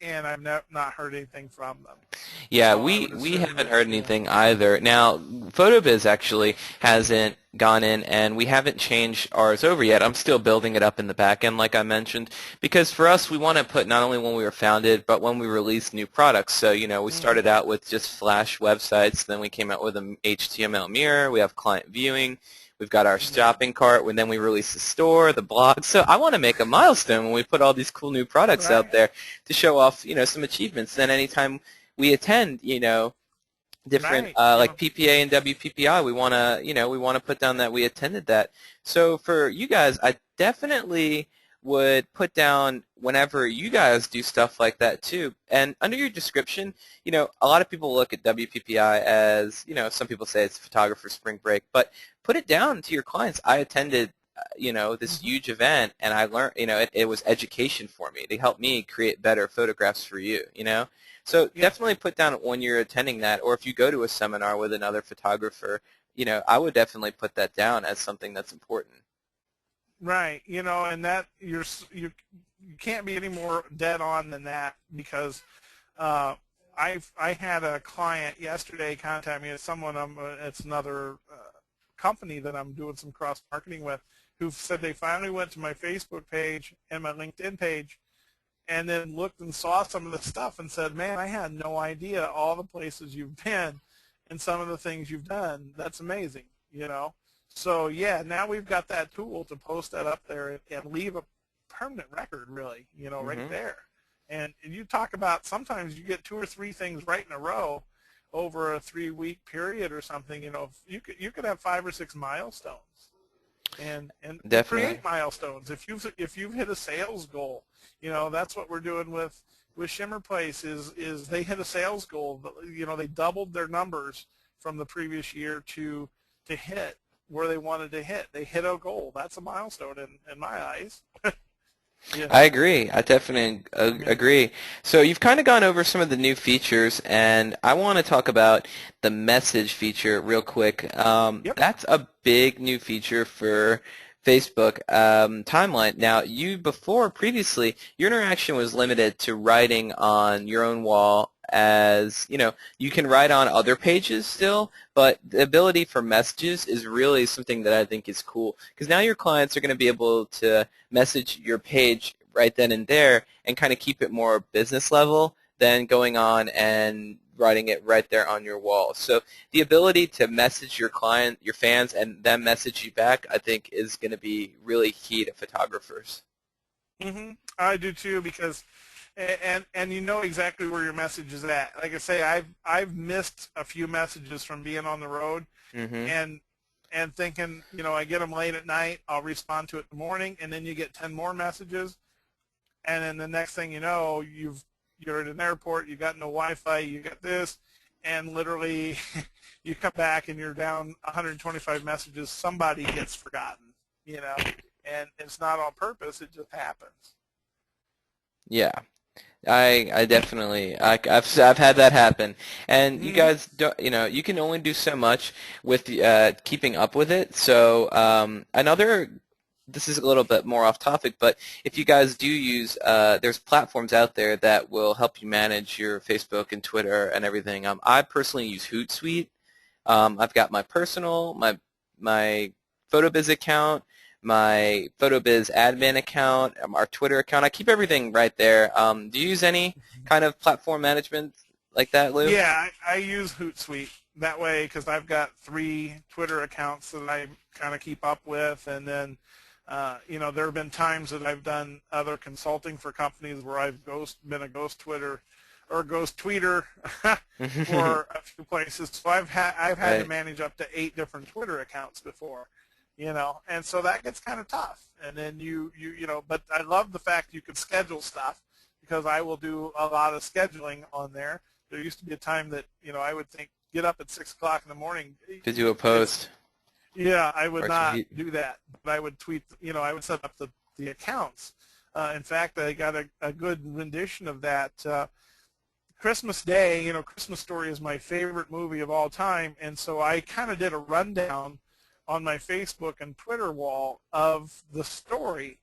and I've not heard anything from them. Yeah, So I we would we assume haven't that, heard anything either. Now, PhotoBiz actually hasn't gone in, and we haven't changed ours over yet. I'm still building it up in the back end, like I mentioned, because for us, we want to put not only when we were founded, but when we release new products. So, we started out with just Flash websites, then we came out with an HTML mirror, we have client viewing, we've got our shopping cart, and then we release the store, the blog. So I want to make a milestone when we put all these cool new products out Right. there to show off, some achievements. Then anytime we attend, different Right. like PPA and WPPI, we want to put down that we attended that. So for you guys, I definitely would put down whenever you guys do stuff like that too. And under your description, a lot of people look at WPPI as, some people say it's photographer spring break, but put it down to your clients. I attended this huge event, and I learned, it was education for me to help me create better photographs for you. So Yeah. definitely put down when you're attending that, or if you go to a seminar with another photographer, I would definitely put that down as something that's important. Right. And that you can't be any more dead on than that, because I had a client yesterday contact me. It's someone it's another company that I'm doing some cross marketing with, who said they finally went to my Facebook page and my LinkedIn page, and then looked and saw some of the stuff and said, "Man, I had no idea all the places you've been and some of the things you've done. That's amazing." So yeah, now we've got that tool to post that up there and leave a permanent record, really, right Hmm. there. And you talk about, sometimes you get 2 or 3 things right in a row over a 3-week period or something. You could have 5 or 6 milestones, and Definitely. create milestones. If you've hit a sales goal, that's what we're doing with Shimmer Place. Is they hit a sales goal. They doubled their numbers from the previous year to hit where they wanted to hit. They hit a goal. That's a milestone in my eyes. you I know agree. I definitely yeah. agree. So you've kind of gone over some of the new features, and I want to talk about the message feature real quick. Yep. That's a big new feature for Facebook timeline. Now, previously, your interaction was limited to writing on your own wall. As you can write on other pages still, but the ability for messages is really something that I think is cool, because now your clients are going to be able to message your page right then and there and kind of keep it more business level than going on and writing it right there on your wall. So the ability to message your client, your fans, and them message you back, I think is going to be really key to photographers. I do too, because and you know exactly where your message is at. Like I say, I've missed a few messages from being on the road, Hmm. and thinking, I get them late at night, I'll respond to it in the morning, and then you get 10 more messages, and then the next thing you know, you're at an airport, you got no Wi-Fi, you got this, and literally you come back and you're down 125 messages. Somebody gets forgotten, you know, and it's not on purpose, it just happens. Yeah. I definitely I've had that happen, and you Hmm. guys don't you can only do so much with keeping up with it. So another this is a little bit more off topic, but if you guys do use there's platforms out there that will help you manage your Facebook and Twitter and everything. I personally use Hootsuite. I've got my personal, my PhotoBiz account, my PhotoBiz admin account, our Twitter account. I keep everything right there. Do you use any kind of platform management like that, Lou? Yeah, I use Hootsuite that way, because I've got 3 Twitter accounts that I kind of keep up with, and then there have been times that I've done other consulting for companies where I've been a ghost Twitter or ghost tweeter for a few places. So I've had to Right. manage up to 8 different Twitter accounts before, and so that gets kind of tough. And then but I love the fact you can schedule stuff, because I will do a lot of scheduling on there. There used to be a time that I would think, get up at 6 o'clock in the morning. To do a It's post Yeah, I would or not tweet. do that, but I would tweet. I would set up the accounts. In fact, I got a good rendition of that. Christmas Day, Christmas Story is my favorite movie of all time, and so I kind of did a rundown on my Facebook and Twitter wall of the story,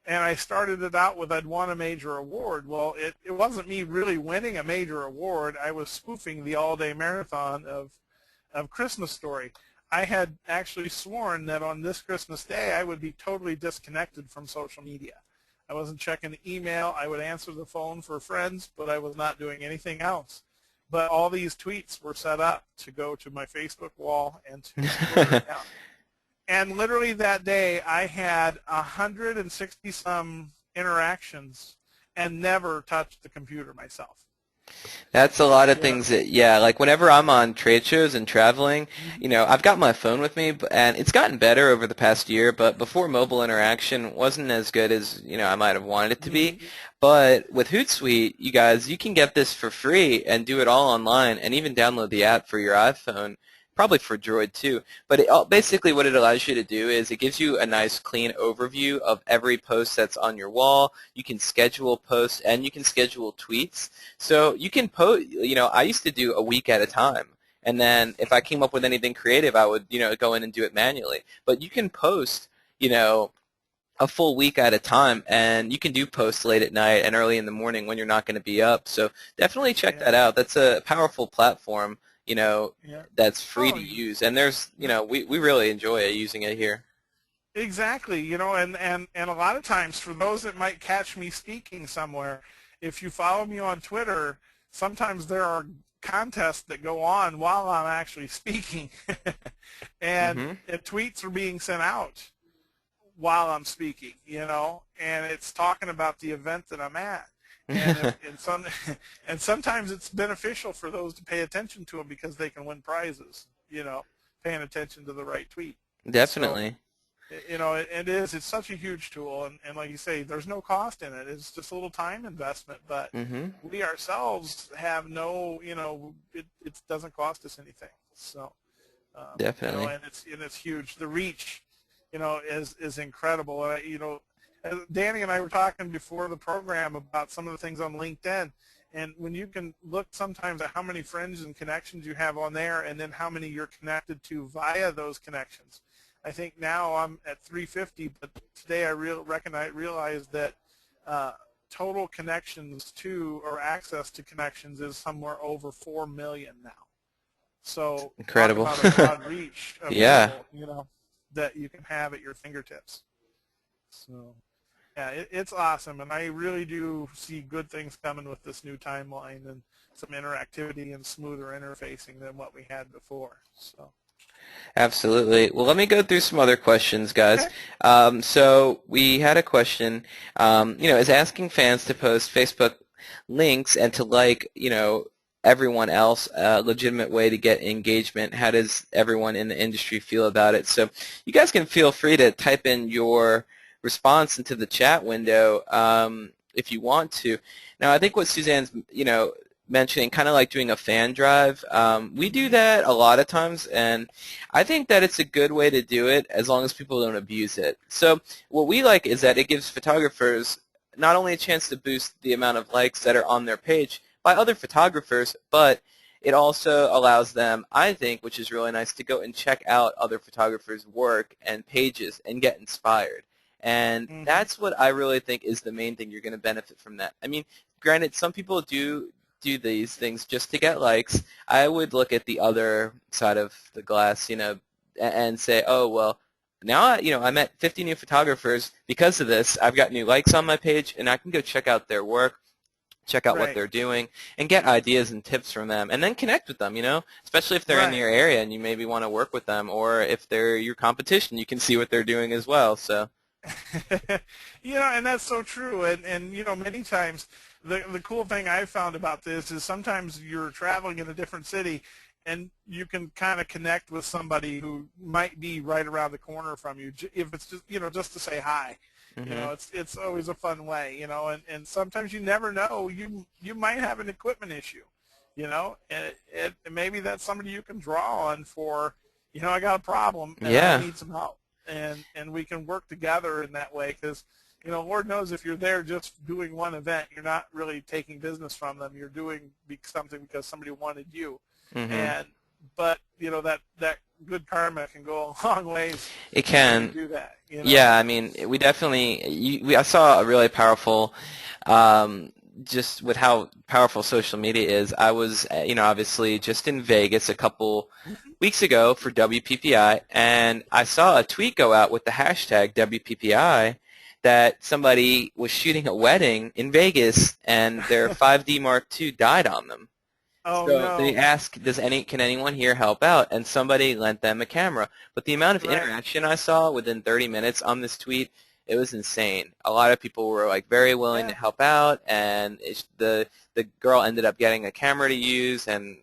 and I started it out with, I'd won a major award. Well, it wasn't me really winning a major award. I was spoofing the all-day marathon of Christmas Story. I had actually sworn that on this Christmas Day I would be totally disconnected from social media. I wasn't checking the email. I would answer the phone for friends, but I was not doing anything else. But all these tweets were set up to go to my Facebook wall and to my Twitter account. And literally that day I had 160 some interactions and never touched the computer myself. That's a lot of You know? things that, yeah, like whenever I'm on trade shows and traveling, Mhm. I've got my phone with me, and it's gotten better over the past year, but before mobile interaction wasn't as good as, I might have wanted it to be. Mhm. But with Hootsuite, you guys, you can get this for free and do it all online and even download the app for your iPhone probably for Droid too. But basically what it allows you to do is it gives you a nice clean overview of every post that's on your wall. You can schedule posts and you can schedule tweets. So you can post, I used to do a week at a time. And then if I came up with anything creative, I would, go in and do it manually. But you can post, a full week at a time, and you can do posts late at night and early in the morning when you're not going to be up. So definitely check Yeah. that out. That's a powerful platform, Yeah. that's free Oh, to use. And there's, we really enjoy using it here. exactly. And a lot of times for those that might catch me speaking somewhere, if you follow me on Twitter, sometimes there are contests that go on while I'm actually speaking, and Hmm. tweets are being sent out while I'm speaking, and it's talking about the event that I'm at. And sometimes it's beneficial for those to pay attention to them because they can win prizes, paying attention to the right tweet. So, Definitely. it's such a huge tool, and like you say, there's no cost in it. It's just a little time investment, but Hmm. we ourselves have no, it doesn't cost us anything. So, Definitely. and it's huge. The reach, is incredible. Danny and I were talking before the program about some of the things on LinkedIn, and when you can look sometimes at how many friends and connections you have on there, and then how many you're connected to via those connections. I think now I'm at 350, but today I realized that total connections to or access to connections is somewhere over 4 million now. So talk Incredible. about a broad reach of Yeah. people, that you can have at your fingertips. So, yeah, it's awesome, and I really do see good things coming with this new timeline and some interactivity and smoother interfacing than what we had before. So, Absolutely. Well, let me go through some other questions, guys. okay. So we had a question, is asking fans to post Facebook links and to like, everyone else a legitimate way to get engagement? How does everyone in the industry feel about it? So you guys can feel free to type in your response into the chat window if you want to. Now, I think what Suzanne's, mentioning, kind of like doing a fan drive. We do that a lot of times, and I think that it's a good way to do it as long as people don't abuse it. So what we like is that it gives photographers not only a chance to boost the amount of likes that are on their page by other photographers, but it also allows them, I think, which is really nice, to go and check out other photographers' work and pages and get inspired. And Mm-hmm. that's what I really think is the main thing you're going to benefit from that. I mean, granted, some people do these things just to get likes. I would look at the other side of the glass, and say, oh, well, now I met 50 new photographers because of this. I've got new likes on my page, and I can go check out their work, check out what Right. they're doing, and get ideas and tips from them, and then connect with them, especially if they're in Right. your area and you maybe want to work with them, or if they're your competition, you can see what they're doing as well. So, And that's so true. And many times the cool thing I've found about this is sometimes you're traveling in a different city and you can kind of connect with somebody who might be right around the corner from you, if it's just, just to say hi. hmm It's always a fun way, and sometimes you never know, you might have an equipment issue, and maybe that's somebody you can draw on for, I got a problem and I yeah, need some help, and we can work together in that way, because Lord knows if you're there just doing one event, you're not really taking business from them. You're doing something because somebody wanted you, hmm and but that good karma can go a long ways it when you can. do that. Yeah, I mean, we definitely. I saw a really powerful, just with how powerful social media is. I was, obviously just in Vegas a couple Mhm. weeks ago for WPPI, and I saw a tweet go out with the hashtag WPPI that somebody was shooting a wedding in Vegas, and their 5D Mark II died on them. Oh So they no! asked, can anyone here help out? And somebody lent them a camera. But the amount of Right, interaction I saw within 30 minutes on this tweet, it was insane. A lot of people were like very willing to yeah, help out, and the girl ended up getting a camera to use, and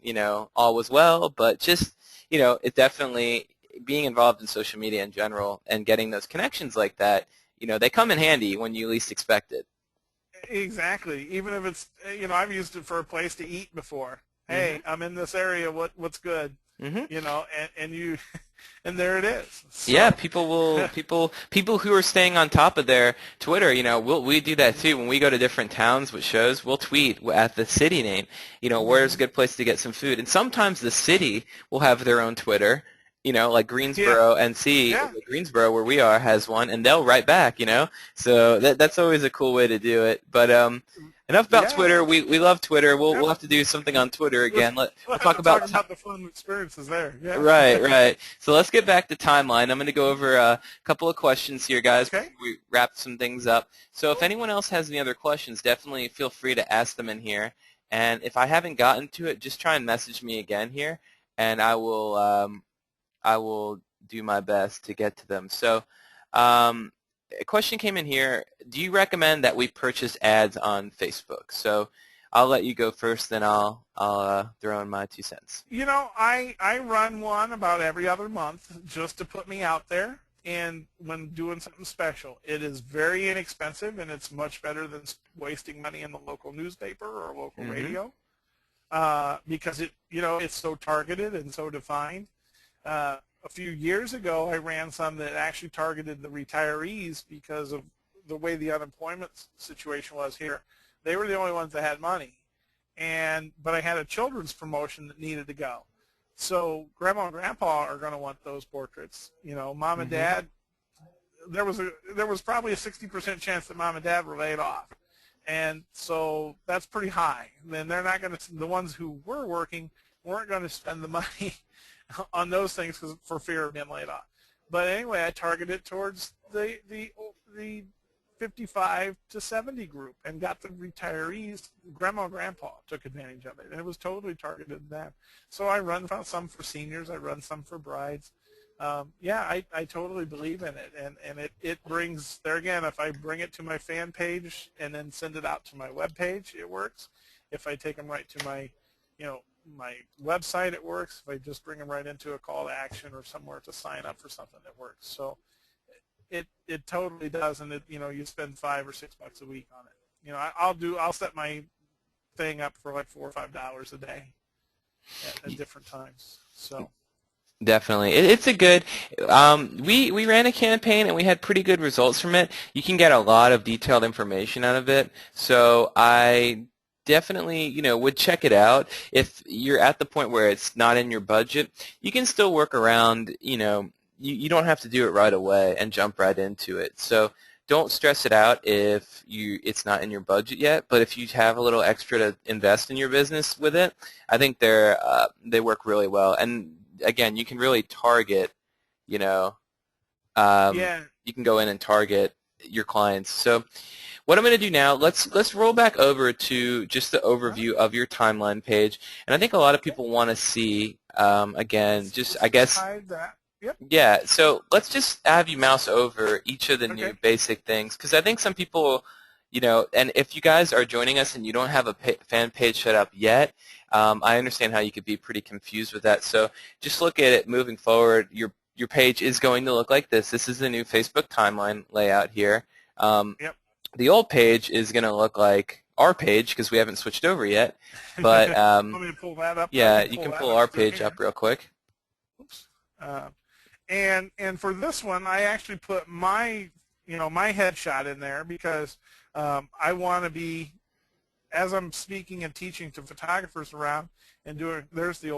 all was well. But just it definitely, being involved in social media in general and getting those connections like that, they come in handy when you least expect it. exactly. Even if it's I've used it for a place to eat before. Hmm. Hey, I'm in this area. What's good? Hmm. and and there it is. Yeah, So, people will people who are staying on top of their Twitter, we do that too. When we go to different towns with shows, we'll tweet at the city name, where's a hmm good place to get some food. And sometimes the city will have their own Twitter, like yeah, Greensboro NC, yeah, Greensboro where we are has one, and they'll write back. So that's always a cool way to do it. But enough about yeah. Twitter. We love Twitter. We'll Yep. have to do something on Twitter again. We'll We'll have talk to talk about about the fun experiences there. Yeah. Right, right. So let's get back to timeline. I'm going to go over a couple of questions here, guys, before Okay. we wrap some things up. So if Cool. anyone else has any other questions, definitely feel free to ask them in here. And if I haven't gotten to it, just try and message me again here, and I will do my best to get to them. So um, a question came in here. Do you recommend that we purchase ads on Facebook? So I'll let you go first, then I'll throw in my 2 cents. I run one about every other month just to put me out there. And when doing something special, it is very inexpensive, and it's much better than wasting money in the local newspaper or local Mm-hmm. radio, because it's so targeted and so defined. A few years ago, I ran some that actually targeted the retirees because of the way the unemployment situation was here. They were the only ones that had money, but I had a children's promotion that needed to go. So grandma and grandpa are going to want those portraits. Mom and Mm-hmm. dad. There was probably a 60% chance that mom and dad were laid off, and so that's pretty high. Then they're not going to. The ones who were working weren't going to spend the money on those things for fear of being laid off. But anyway, I targeted towards the 55 to 70 group and got the retirees. Grandma and grandpa took advantage of it, and it was totally targeted to them. So I run some for seniors. I run some for brides. Yeah, I totally believe in it, and it brings, there again, if I bring it to my fan page and then send it out to my web page, it works. If I take them right to my website, it works. If I just bring them right into a call to action or somewhere to sign up for something, it works. So it totally does, and you spend $5 or $6 a week on it. I'll set my thing up for like $4 or $5 a day at different times. So Definitely. It's a good, we ran a campaign and we had pretty good results from it. You can get a lot of detailed information out of it. So I definitely, would check it out. If you're at the point where it's not in your budget, you can still work around, you don't have to do it right away and jump right into it. So don't stress it out if it's not in your budget yet, but if you have a little extra to invest in your business with it, I think they work really well. And again, you can really target, you know, yeah. you can go in and target your clients. So what I'm going to do now, let's roll back over to just the overview of your timeline page. And I think a lot of Okay. people want to see, again, just Let's I just guess, hide that. Yep. yeah, so let's just have you mouse over each of the Okay. new basic things, because I think some people, and if you guys are joining us and you don't have a fan page set up yet, I understand how you could be pretty confused with that. So just look at it moving forward. Your page is going to look like this. This is the new Facebook timeline layout here. Um, Yep. the old page is going to look like our page because we haven't switched over yet. But Want me to pull that up? I yeah, can you pull can that pull up our through page here. up real quick. Oops. And for this one, I actually put my my headshot in there because I want to be, as I'm speaking and teaching to photographers around and doing. There's the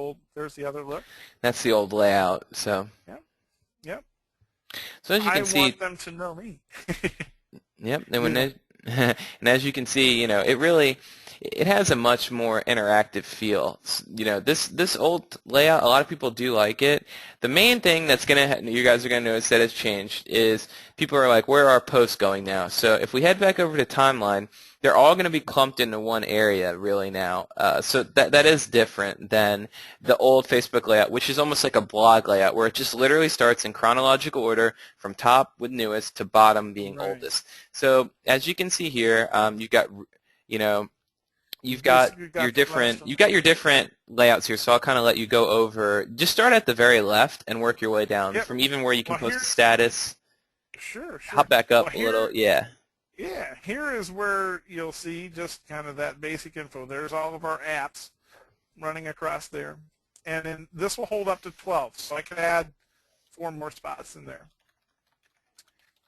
other look. That's the old layout. So. Yep. Yep. So as you I can see, want them to know me. yep, and you when know. it, and as you can see, it has a much more interactive feel. This old layout, a lot of people do like it. The main thing that's you guys are gonna notice that has changed is people are like, where are our posts going now? So if we head back over to timeline, they're all going to be clumped into one area really now. So that is different than the old Facebook layout, which is almost like a blog layout where it just literally starts in chronological order from top with newest to bottom being Right. oldest. So as you can see here, you know, You you've got basically your got the last different one. you've got your different layouts here. So I'll kind of let you go over. Just start at the very left and work your way down Yep. from even where you can Well, post a here. status. Sure. Hop Sure. back Well, up a little. here. Yeah. Yeah. Here is where you'll see just kind of that basic info. There's all of our apps running across there. and then this will hold up to 12, so I can add 4 more spots in there.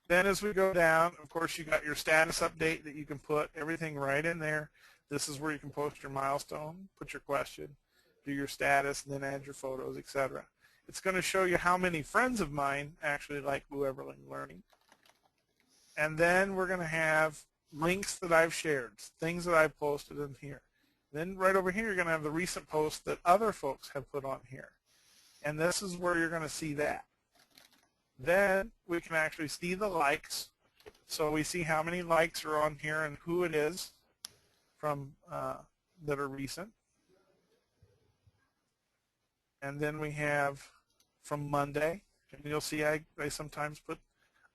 Then as we go down, of course, you got your status update that you can put everything right in there. This is where you can post your milestone, put your question, do your status, and then add your photos, etc. It's going to show you how many friends of mine actually like Lew Everling Learning. And then we're going to have links that I've shared, things that I've posted in here. Then right over here, you're going to have the recent posts that other folks have put on here. And this is where you're going to see that. Then we can actually see the likes. So we see how many likes are on here and who it is from that are recent. And then we have from Monday. And you'll see I sometimes put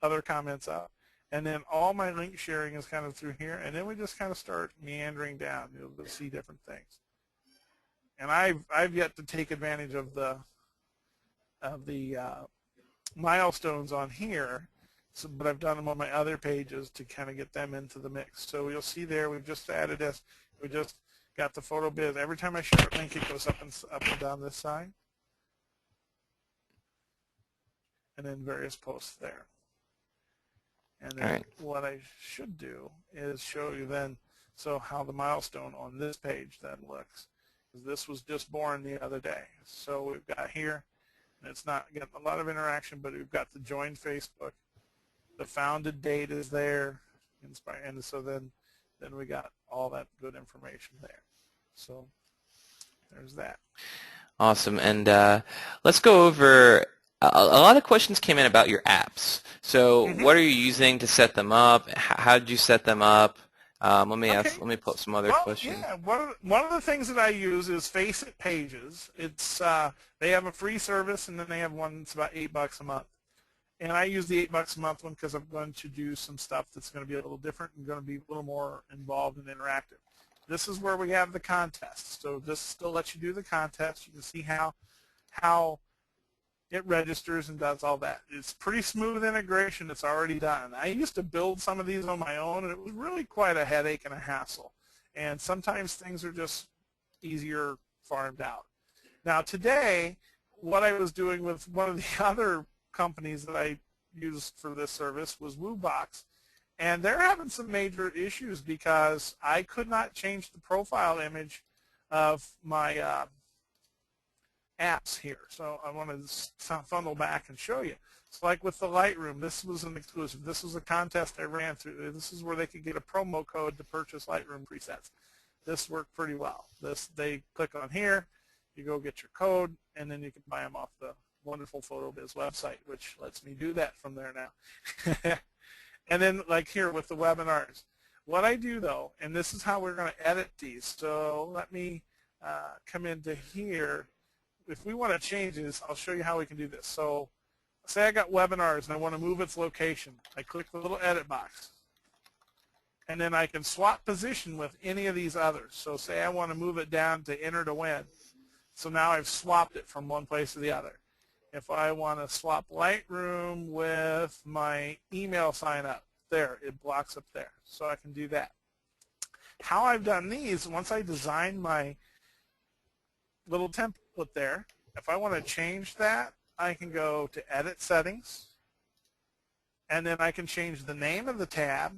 other comments up. And then all my link sharing is kind of through here. And then we just kind of start meandering down. You'll see different things. And I've yet to take advantage of the milestones on here, but I've done them on my other pages to kind of get them into the mix. So you'll see there we've just added this. We just got the PhotoBiz. Every time I share a link, it goes up and down this side. And then various posts there. And then what I should do is show you then how the milestone on this page then looks. Because this was just born the other day. So we've got here, and it's not getting a lot of interaction, but we've got the join Facebook. The founded date is there, and so then we got all that good information there. So there's that. Awesome. And let's go over a lot of questions came in about your apps. So what are you using to set them up? How did you set them up? Let me pull up some other questions. Yeah, one of the things that I use is Face It Pages. It's they have a free service, and then they have one that's about $8 a month. And I use the $8 a month one because I'm going to do some stuff that's going to be a little different and going to be a little more involved and interactive. This is where we have the contest. So this still lets you do the contest. You can see how it registers and does all that. It's pretty smooth integration. It's already done. I used to build some of these on my own, and it was really quite a headache and a hassle. And sometimes things are just easier farmed out. Now today, what I was doing with one of the other companies that I used for this service was WooBox. And they're having some major issues because I could not change the profile image of my apps here. So I want to funnel back and show you. So like with the Lightroom, this was an exclusive. This was a contest I ran through. This is where they could get a promo code to purchase Lightroom presets. This worked pretty well. They click on here, you go get your code, and then you can buy them off the wonderful PhotoBiz website, which lets me do that from there now. And then like here with the webinars, what I do though, and this is how we're going to edit these. So let me come into here. If we want to change this, I'll show you how we can do this. So say I got webinars and I want to move its location. I click the little edit box. And then I can swap position with any of these others. So say I want to move it down to enter to win. So now I've swapped it from one place to the other. If I want to swap Lightroom with my email sign up, there, it blocks up there. So I can do that. How I've done these, once I design my little template there, if I want to change that, I can go to Edit Settings, and then I can change the name of the tab.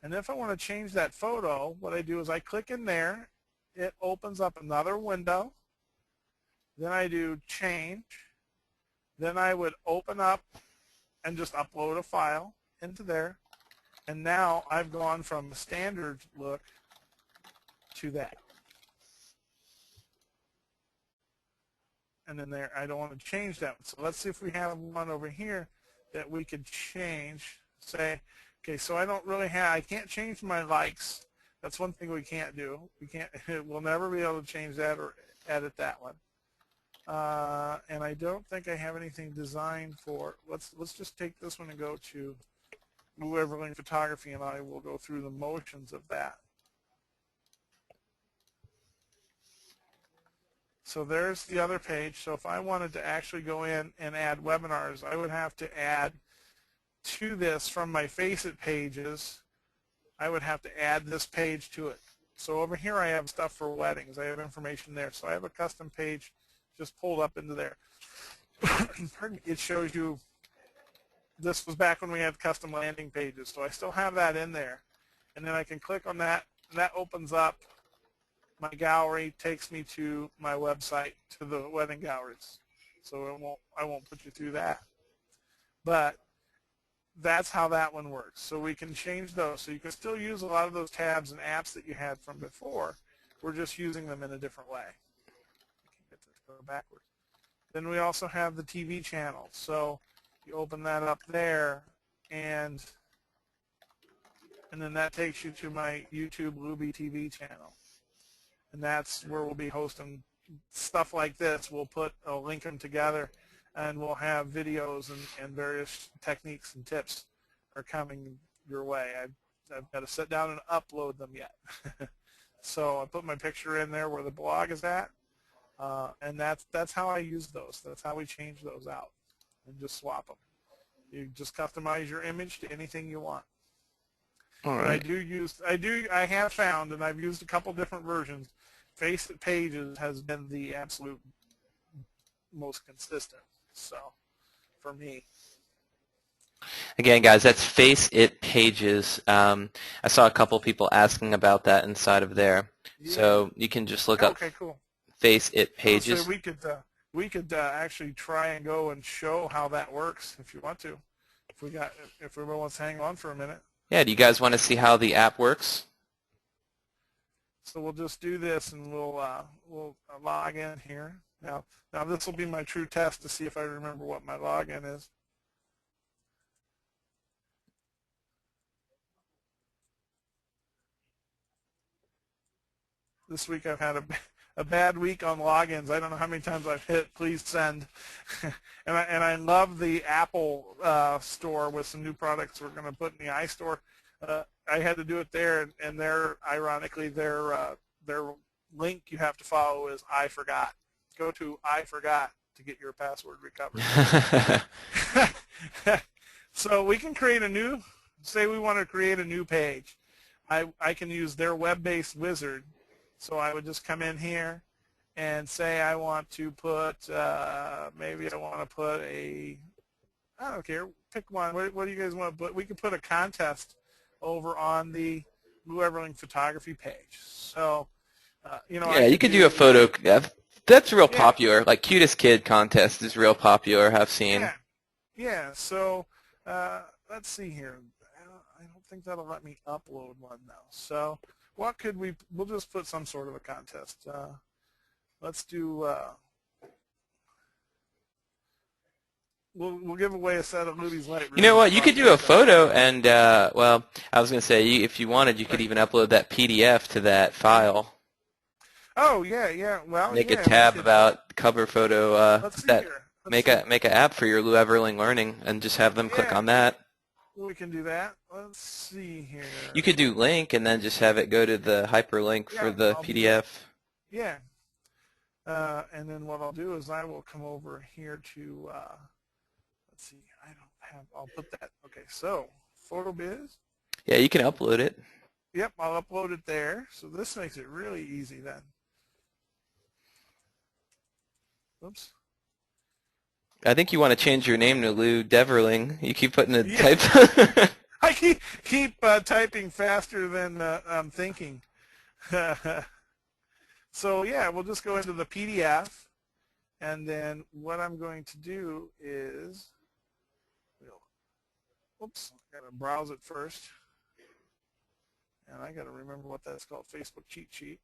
And if I want to change that photo, what I do is I click in there. It opens up another window. Then I do Change. Then I would open up and just upload a file into there. And now I've gone from standard look to that. And then there, I don't want to change that. So let's see if we have one over here that we could change. Say, okay, so I can't change my likes. That's one thing we can't do. We'll never be able to change that or edit that one. And I don't think I have anything designed for, let's just take this one and go to Lew Everling Photography, and I will go through the motions of that. So there's the other page. So if I wanted to actually go in and add webinars, I would have to add to this from my Face It pages. I would have to add this page to it. So over here I have stuff for weddings. I have information there. So I have a custom page just pulled up into there. Pardon me. It shows you, this was back when we had custom landing pages, so I still have that in there. And then I can click on that, and that opens up my gallery, takes me to my website, to the wedding galleries. So I won't put you through that. But that's how that one works. So we can change those. So you can still use a lot of those tabs and apps that you had from before. We're just using them in a different way. I can get this to go backwards. Then we also have the TV channel. So you open that up there, and then that takes you to my YouTube Luby TV channel. And that's where we'll be hosting stuff like this. We'll link them together, and we'll have videos and various techniques and tips are coming your way. I've got to sit down and upload them yet. So I put my picture in there where the blog is at, and that's how I use those. That's how we change those out and just swap them. You just customize your image to anything you want. All right. right. I have found, and I've used a couple different versions. Face It Pages has been the absolute most consistent. So, for me. Again, guys, that's Face It Pages. I saw a couple people asking about that inside of there. Yeah. So you can just look up Cool. Face It Pages. So we could actually try and go and show how that works if you want to. If everyone wants to hang on for a minute. Yeah, do you guys want to see how the app works? So we'll just do this, and we'll log in here. Now this will be my true test to see if I remember what my login is. This week I've had a bad week on logins. I don't know how many times I've hit please send. and I love the Apple store with some new products we're going to put in the iStore. I had to do it there, and ironically their link you have to follow is I forgot. Go to I forgot to get your password recovered. So we can create say we want to create a new page. I can use their web-based wizard. So I would just come in here and say I want to put, maybe I want to put I don't care, pick one. What do you guys want to put? We could put a contest over on the Lew Everling photography page. So, yeah, you could do a photo. That's real popular. Like Cutest Kid contest is real popular, I've seen. Yeah. So let's see here. I don't think that'll let me upload one though. So what could we'll just put some sort of a contest. Let's do, we'll give away a set of Luby's Light. You know what? You could do a photo and, well, I was going to say, if you wanted, you could even upload that PDF to that file. Oh, yeah. Well, make a tab about cover photo. Let's see here. Make an app for your Lew Everling Learning and just have them click on that. We can do that. Let's see here. You could do link and then just have it go to the hyperlink for the PDF. Yeah. And then what I'll do is I will come over here to, let's see, I'll put that, okay, so PhotoBiz. Yeah, you can upload it. Yep, I'll upload it there. So this makes it really easy then. Oops. I think you want to change your name to Lew Everling. You keep putting the type. I keep typing faster than I'm thinking. So yeah, we'll just go into the PDF, and then what I'm going to do is, oops, I gotta browse it first, and I gotta remember what that's called, Facebook cheat sheet.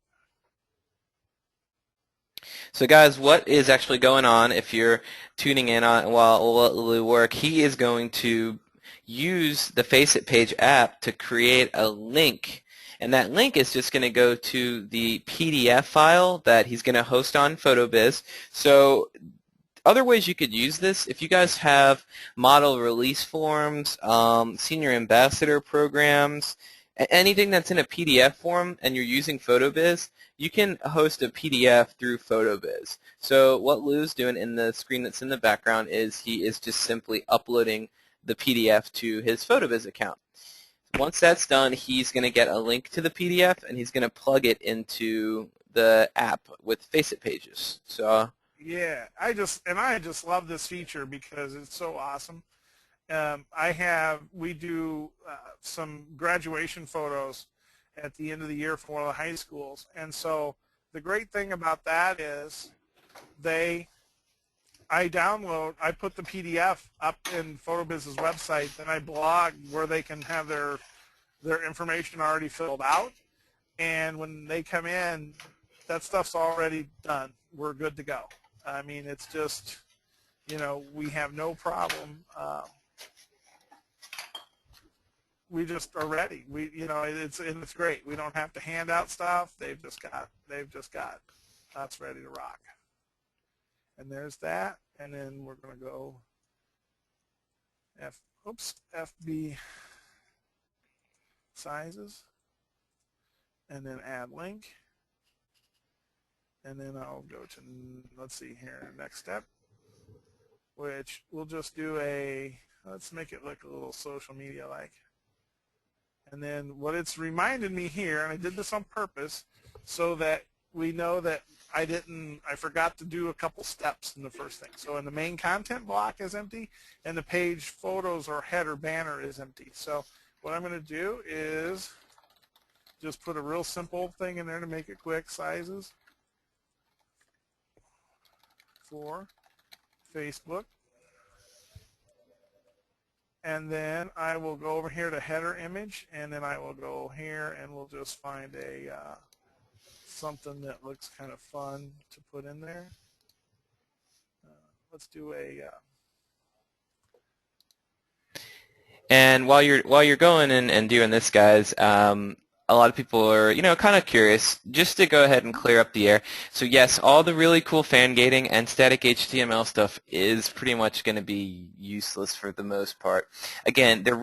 So guys, what is actually going on if you're tuning in on while Lew work, he is going to use the Face It Page app to create a link. And that link is just going to go to the PDF file that he's going to host on PhotoBiz. So other ways you could use this, if you guys have model release forms, senior ambassador programs, anything that's in a PDF form and you're using PhotoBiz, you can host a PDF through PhotoBiz. So what Lew's doing in the screen that's in the background is he is just simply uploading the PDF to his PhotoBiz account. Once that's done, he's going to get a link to the PDF and he's going to plug it into the app with Face It Pages. So Yeah, I just love this feature because it's so awesome. We do some graduation photos at the end of the year for one of the high schools, and so the great thing about that is they I put the PDF up in PhotoBiz's website, then I blog where they can have their information already filled out, and when they come in, that stuff's already done. We're good to go. I mean, it's just, we have no problem. We just are ready. It's great. We don't have to hand out stuff. They've just got us ready to rock. And there's that. And then we're going to go FB sizes, and then add link. And then I'll go to, let's see here, next step, which we'll just do let's make it look a little social media like. And then what it's reminded me here, and I did this on purpose, so that we know that I forgot to do a couple steps in the first thing. So in the main content block is empty, and the page photos or header banner is empty. So what I'm going to do is just put a real simple thing in there to make it quick. Sizes for Facebook. And then I will go over here to header image, and then I will go here and we'll just find something that looks kind of fun to put in there. Let's do And while you're going and doing this, guys, a lot of people are kind of curious. Just to go ahead and clear up the air. So yes, all the really cool fan gating and static HTML stuff is pretty much going to be useless for the most part. Again, they're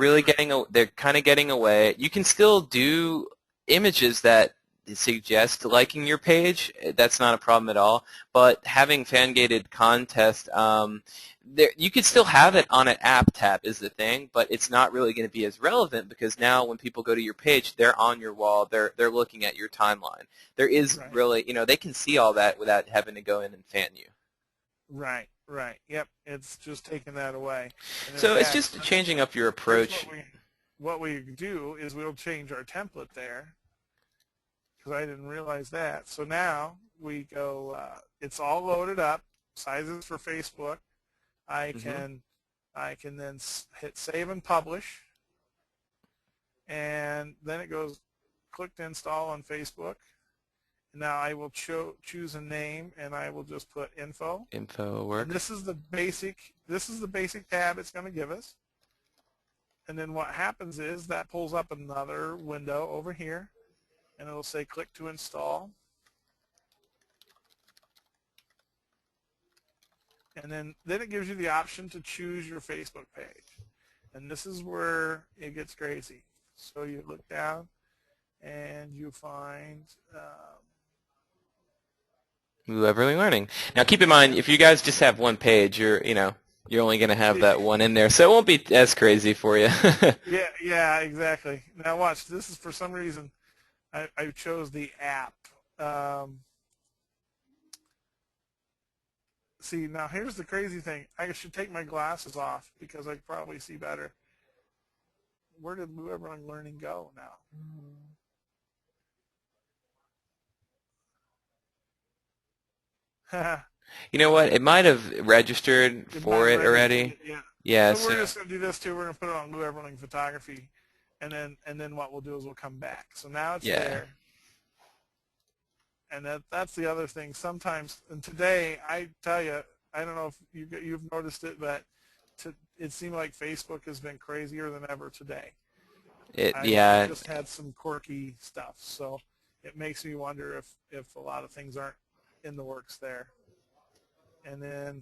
kind of getting away. You can still do images that suggest liking your page. That's not a problem at all. But having fan gated contest. You could still have it on an app tab is the thing, but it's not really going to be as relevant because now when people go to your page, they're on your wall, they're looking at your timeline. There is right. really, they can see all that without having to go in and fan you. Right. Yep, it's just taking that away. And in So it's fact, just changing up your approach. What we do is we'll change our template there, because I didn't realize that. So now we go, it's all loaded up, sizes for Facebook. I can then hit save and publish, and then it goes click to install on Facebook. Now I will choose a name, and I will just put info. Info work. And this is the basic tab it's going to give us. And then what happens is that pulls up another window over here, and it'll say click to install. And then it gives you the option to choose your Facebook page. And this is where it gets crazy. So you look down and you find Lew Everling Learning. Now keep in mind, if you guys just have one page, you're only going to have that one in there, so it won't be as crazy for you. yeah, exactly. Now watch, this is for some reason I chose the app. See, now here's the crazy thing. I should take my glasses off because I can probably see better. Where did Lew Everling Learning go now? You know what? It might have registered for it already. Yeah. Yeah. So we're just going to do this too. We're going to put it on Lew Everling Photography, and then what we'll do is we'll come back. So now it's there. And that's the other thing. Sometimes, and today, I tell you, I don't know if you've noticed it, but it seemed like Facebook has been crazier than ever today. I just had some quirky stuff, so it makes me wonder if a lot of things aren't in the works there. And then,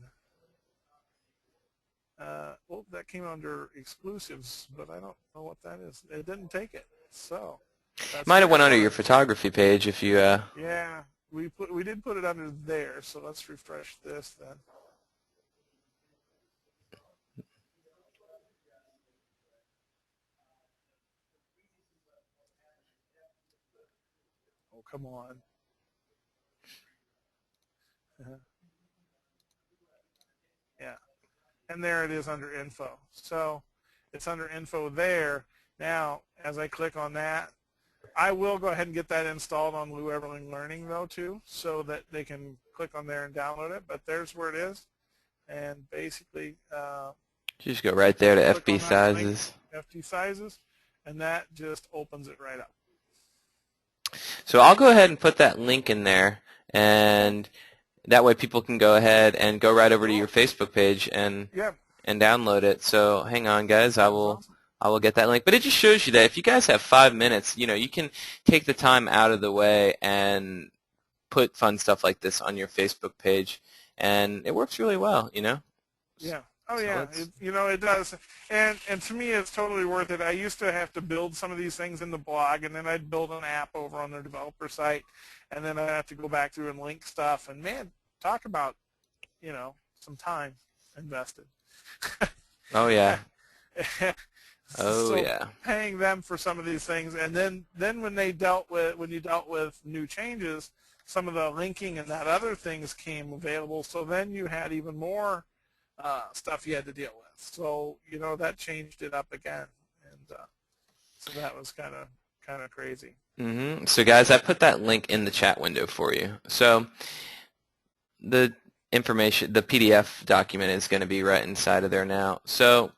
well, that came under exclusives, but I don't know what that is. It didn't take it, so. Might have went under your photography page if you. Yeah, we did put it under there, so let's refresh this then. Oh, come on. and there it is under info. So it's under info there. Now, as I click on that, I will go ahead and get that installed on Lew Everling Learning, though, too, so that they can click on there and download it. But there's where it is. And basically, You just go right there to click FB on that link, sizes. FT sizes, and that just opens it right up. So I'll go ahead and put that link in there, and that way people can go ahead and go right over to your Facebook page and Yep. and download it. So hang on, guys. That's awesome. I will get that link. But it just shows you that if you guys have 5 minutes, you can take the time out of the way and put fun stuff like this on your Facebook page, and it works really well. Yeah. Oh, So yeah. It does. And to me, it's totally worth it. I used to have to build some of these things in the blog, and then I'd build an app over on their developer site, and then I'd have to go back through and link stuff. And, man, talk about, some time invested. Oh yeah. Oh So yeah. paying them for some of these things, and then when you dealt with new changes, some of the linking and that other things came available. So then you had even more stuff you had to deal with. So that changed it up again, and so that was kind of crazy. So guys, I put that link in the chat window for you. So the information, the PDF document is going to be right inside of there now. So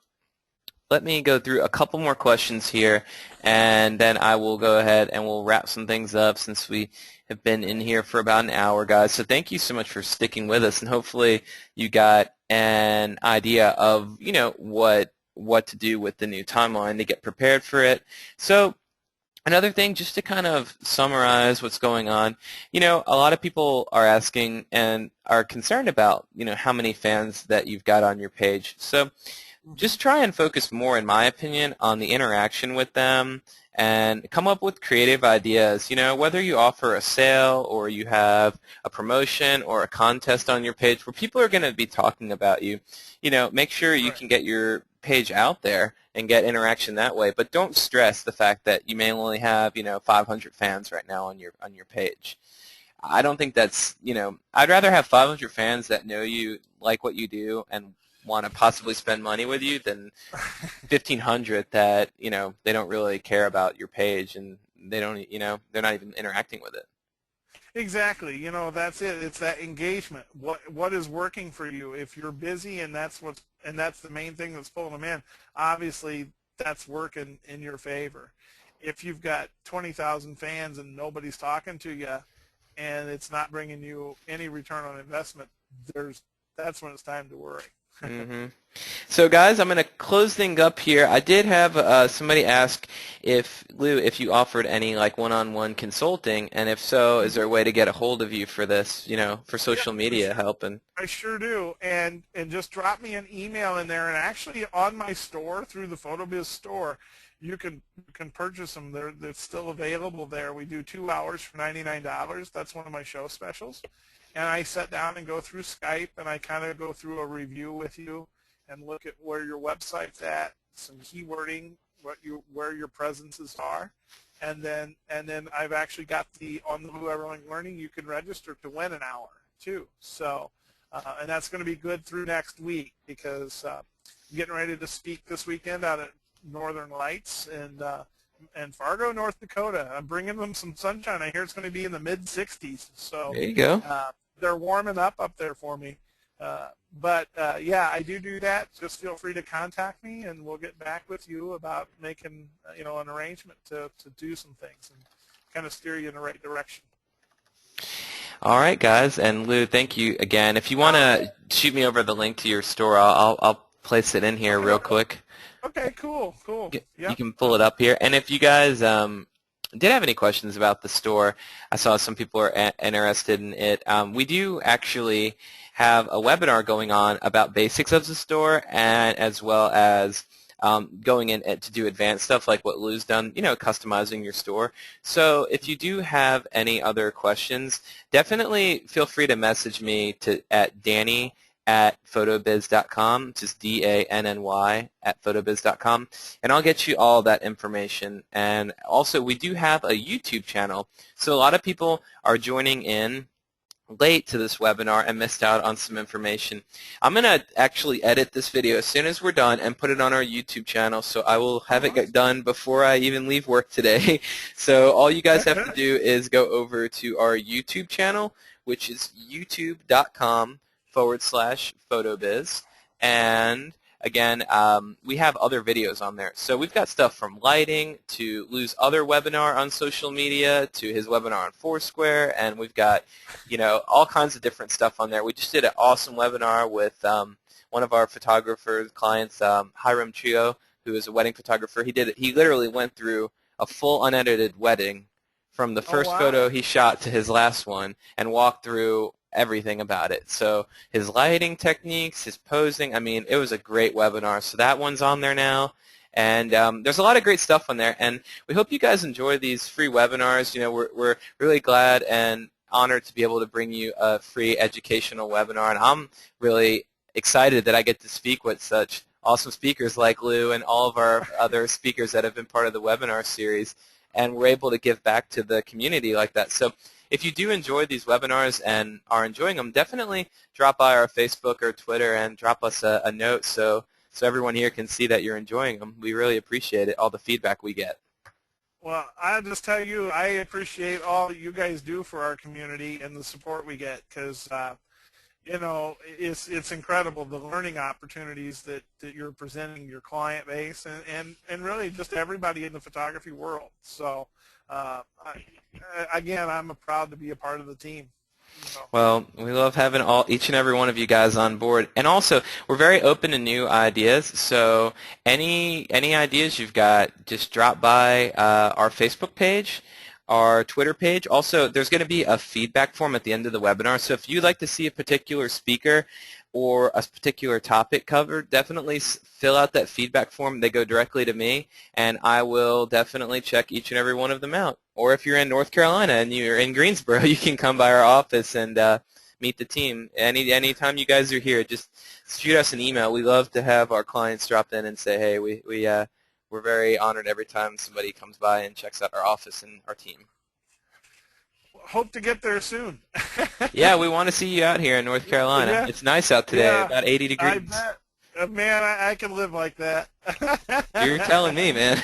let me go through a couple more questions here, and then I will go ahead and we'll wrap some things up since we have been in here for about an hour, guys. So thank you so much for sticking with us, and hopefully you got an idea of what to do with the new timeline to get prepared for it. So another thing, just to kind of summarize what's going on, a lot of people are asking and are concerned about, how many fans that you've got on your page. So just try and focus more, in my opinion, on the interaction with them and come up with creative ideas. Whether you offer a sale or you have a promotion or a contest on your page where people are going to be talking about you, make sure you can get your page out there and get interaction that way. But don't stress the fact that you may only have, 500 fans right now on your page. I don't think that's, I'd rather have 500 fans that know you, like what you do, and want to possibly spend money with you than 1,500 that, they don't really care about your page and they don't, they're not even interacting with it. Exactly. That's it. It's that engagement. What is working for you? If you're busy and that's the main thing that's pulling them in, obviously that's working in your favor. If you've got 20,000 fans and nobody's talking to you and it's not bringing you any return on investment, that's when it's time to worry. So guys, I'm going to close things up here. I did have somebody ask Lew, if you offered any one-on-one consulting, and if so, is there a way to get a hold of you for this, for social media help? And I sure do, and just drop me an email in there, and actually on my store through the PhotoBiz store, you can purchase them. They're still available there. We do 2 hours for $99. That's one of my show specials. And I sit down and go through Skype, and I kind of go through a review with you and look at where your website's at, some keywording, where your presences are, and then I've actually got on the Lew Everling Learning, you can register to win an hour too. So, and that's going to be good through next week because I'm getting ready to speak this weekend out at Northern Lights and Fargo, North Dakota. I'm bringing them some sunshine. I hear it's going to be in the mid-60s. So there you go. They're warming up there for me. But yeah, I do that. Just feel free to contact me, and we'll get back with you about making an arrangement to do some things and kind of steer you in the right direction. All right, guys, and Lew, thank you again. If you want to shoot me over the link to your store, I'll place it in here real quick. Okay, cool. Yep. You can pull it up here. And if you guys did have any questions about the store, I saw some people are interested in it. We do actually have a webinar going on about basics of the store, and as well as going in to do advanced stuff like what Lew's done, customizing your store. So if you do have any other questions, definitely feel free to message me at Danny@photobiz.com, just DANNY @photobiz.com, and I'll get you all that information. And also, we do have a YouTube channel, so a lot of people are joining in late to this webinar and missed out on some information. I'm going to actually edit this video as soon as we're done and put it on our YouTube channel, so I will have it get done before I even leave work today. So all you guys have to do is go over to our YouTube channel, which is youtube.com/PhotoBiz, and again, we have other videos on there. So we've got stuff from lighting to Lew's other webinar on social media to his webinar on Foursquare, and we've got, all kinds of different stuff on there. We just did an awesome webinar with one of our photographer clients, Hiram Trio, who is a wedding photographer. He literally went through a full unedited wedding from the first photo he shot to his last one and walked through everything about it. So his lighting techniques, his posing, it was a great webinar. So that one's on there now. And there's a lot of great stuff on there. And we hope you guys enjoy these free webinars. We're really glad and honored to be able to bring you a free educational webinar. And I'm really excited that I get to speak with such awesome speakers like Lew and all of our other speakers that have been part of the webinar series. And we're able to give back to the community like that. So if you do enjoy these webinars and are enjoying them, definitely drop by our Facebook or Twitter and drop us a note so everyone here can see that you're enjoying them. We really appreciate it, all the feedback we get. Well, I'll just tell you, I appreciate all that you guys do for our community and the support we get, because it's incredible, the learning opportunities that you're presenting your client base and really just everybody in the photography world. So again, I'm proud to be a part of the team. Well, we love having each and every one of you guys on board, and also we're very open to new ideas. So any ideas you've got, just drop by our Facebook page, our Twitter page. Also, there's going to be a feedback form at the end of the webinar. So if you'd like to see a particular speaker or a particular topic covered, definitely fill out that feedback form. They go directly to me, and I will definitely check each and every one of them out. Or if you're in North Carolina and you're in Greensboro, you can come by our office and meet the team. Anytime you guys are here, just shoot us an email. We love to have our clients drop in and say, hey, we're very honored every time somebody comes by and checks out our office and our team. Hope to get there soon. Yeah, we want to see you out here in North Carolina. Yeah. It's nice out today, about 80 degrees. I bet. Man, I can live like that. You're telling me, man.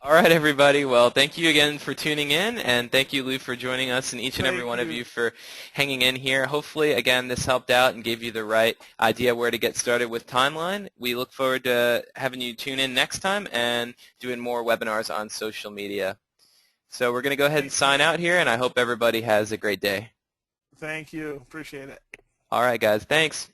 All right, everybody. Well, thank you again for tuning in, and thank you, Lew, for joining us, and each and every one of you for hanging in here. Hopefully, again, this helped out and gave you the right idea where to get started with Timeline. We look forward to having you tune in next time and doing more webinars on social media. So we're going to go ahead and sign out here, and I hope everybody has a great day. Thank you. Appreciate it. All right, guys. Thanks.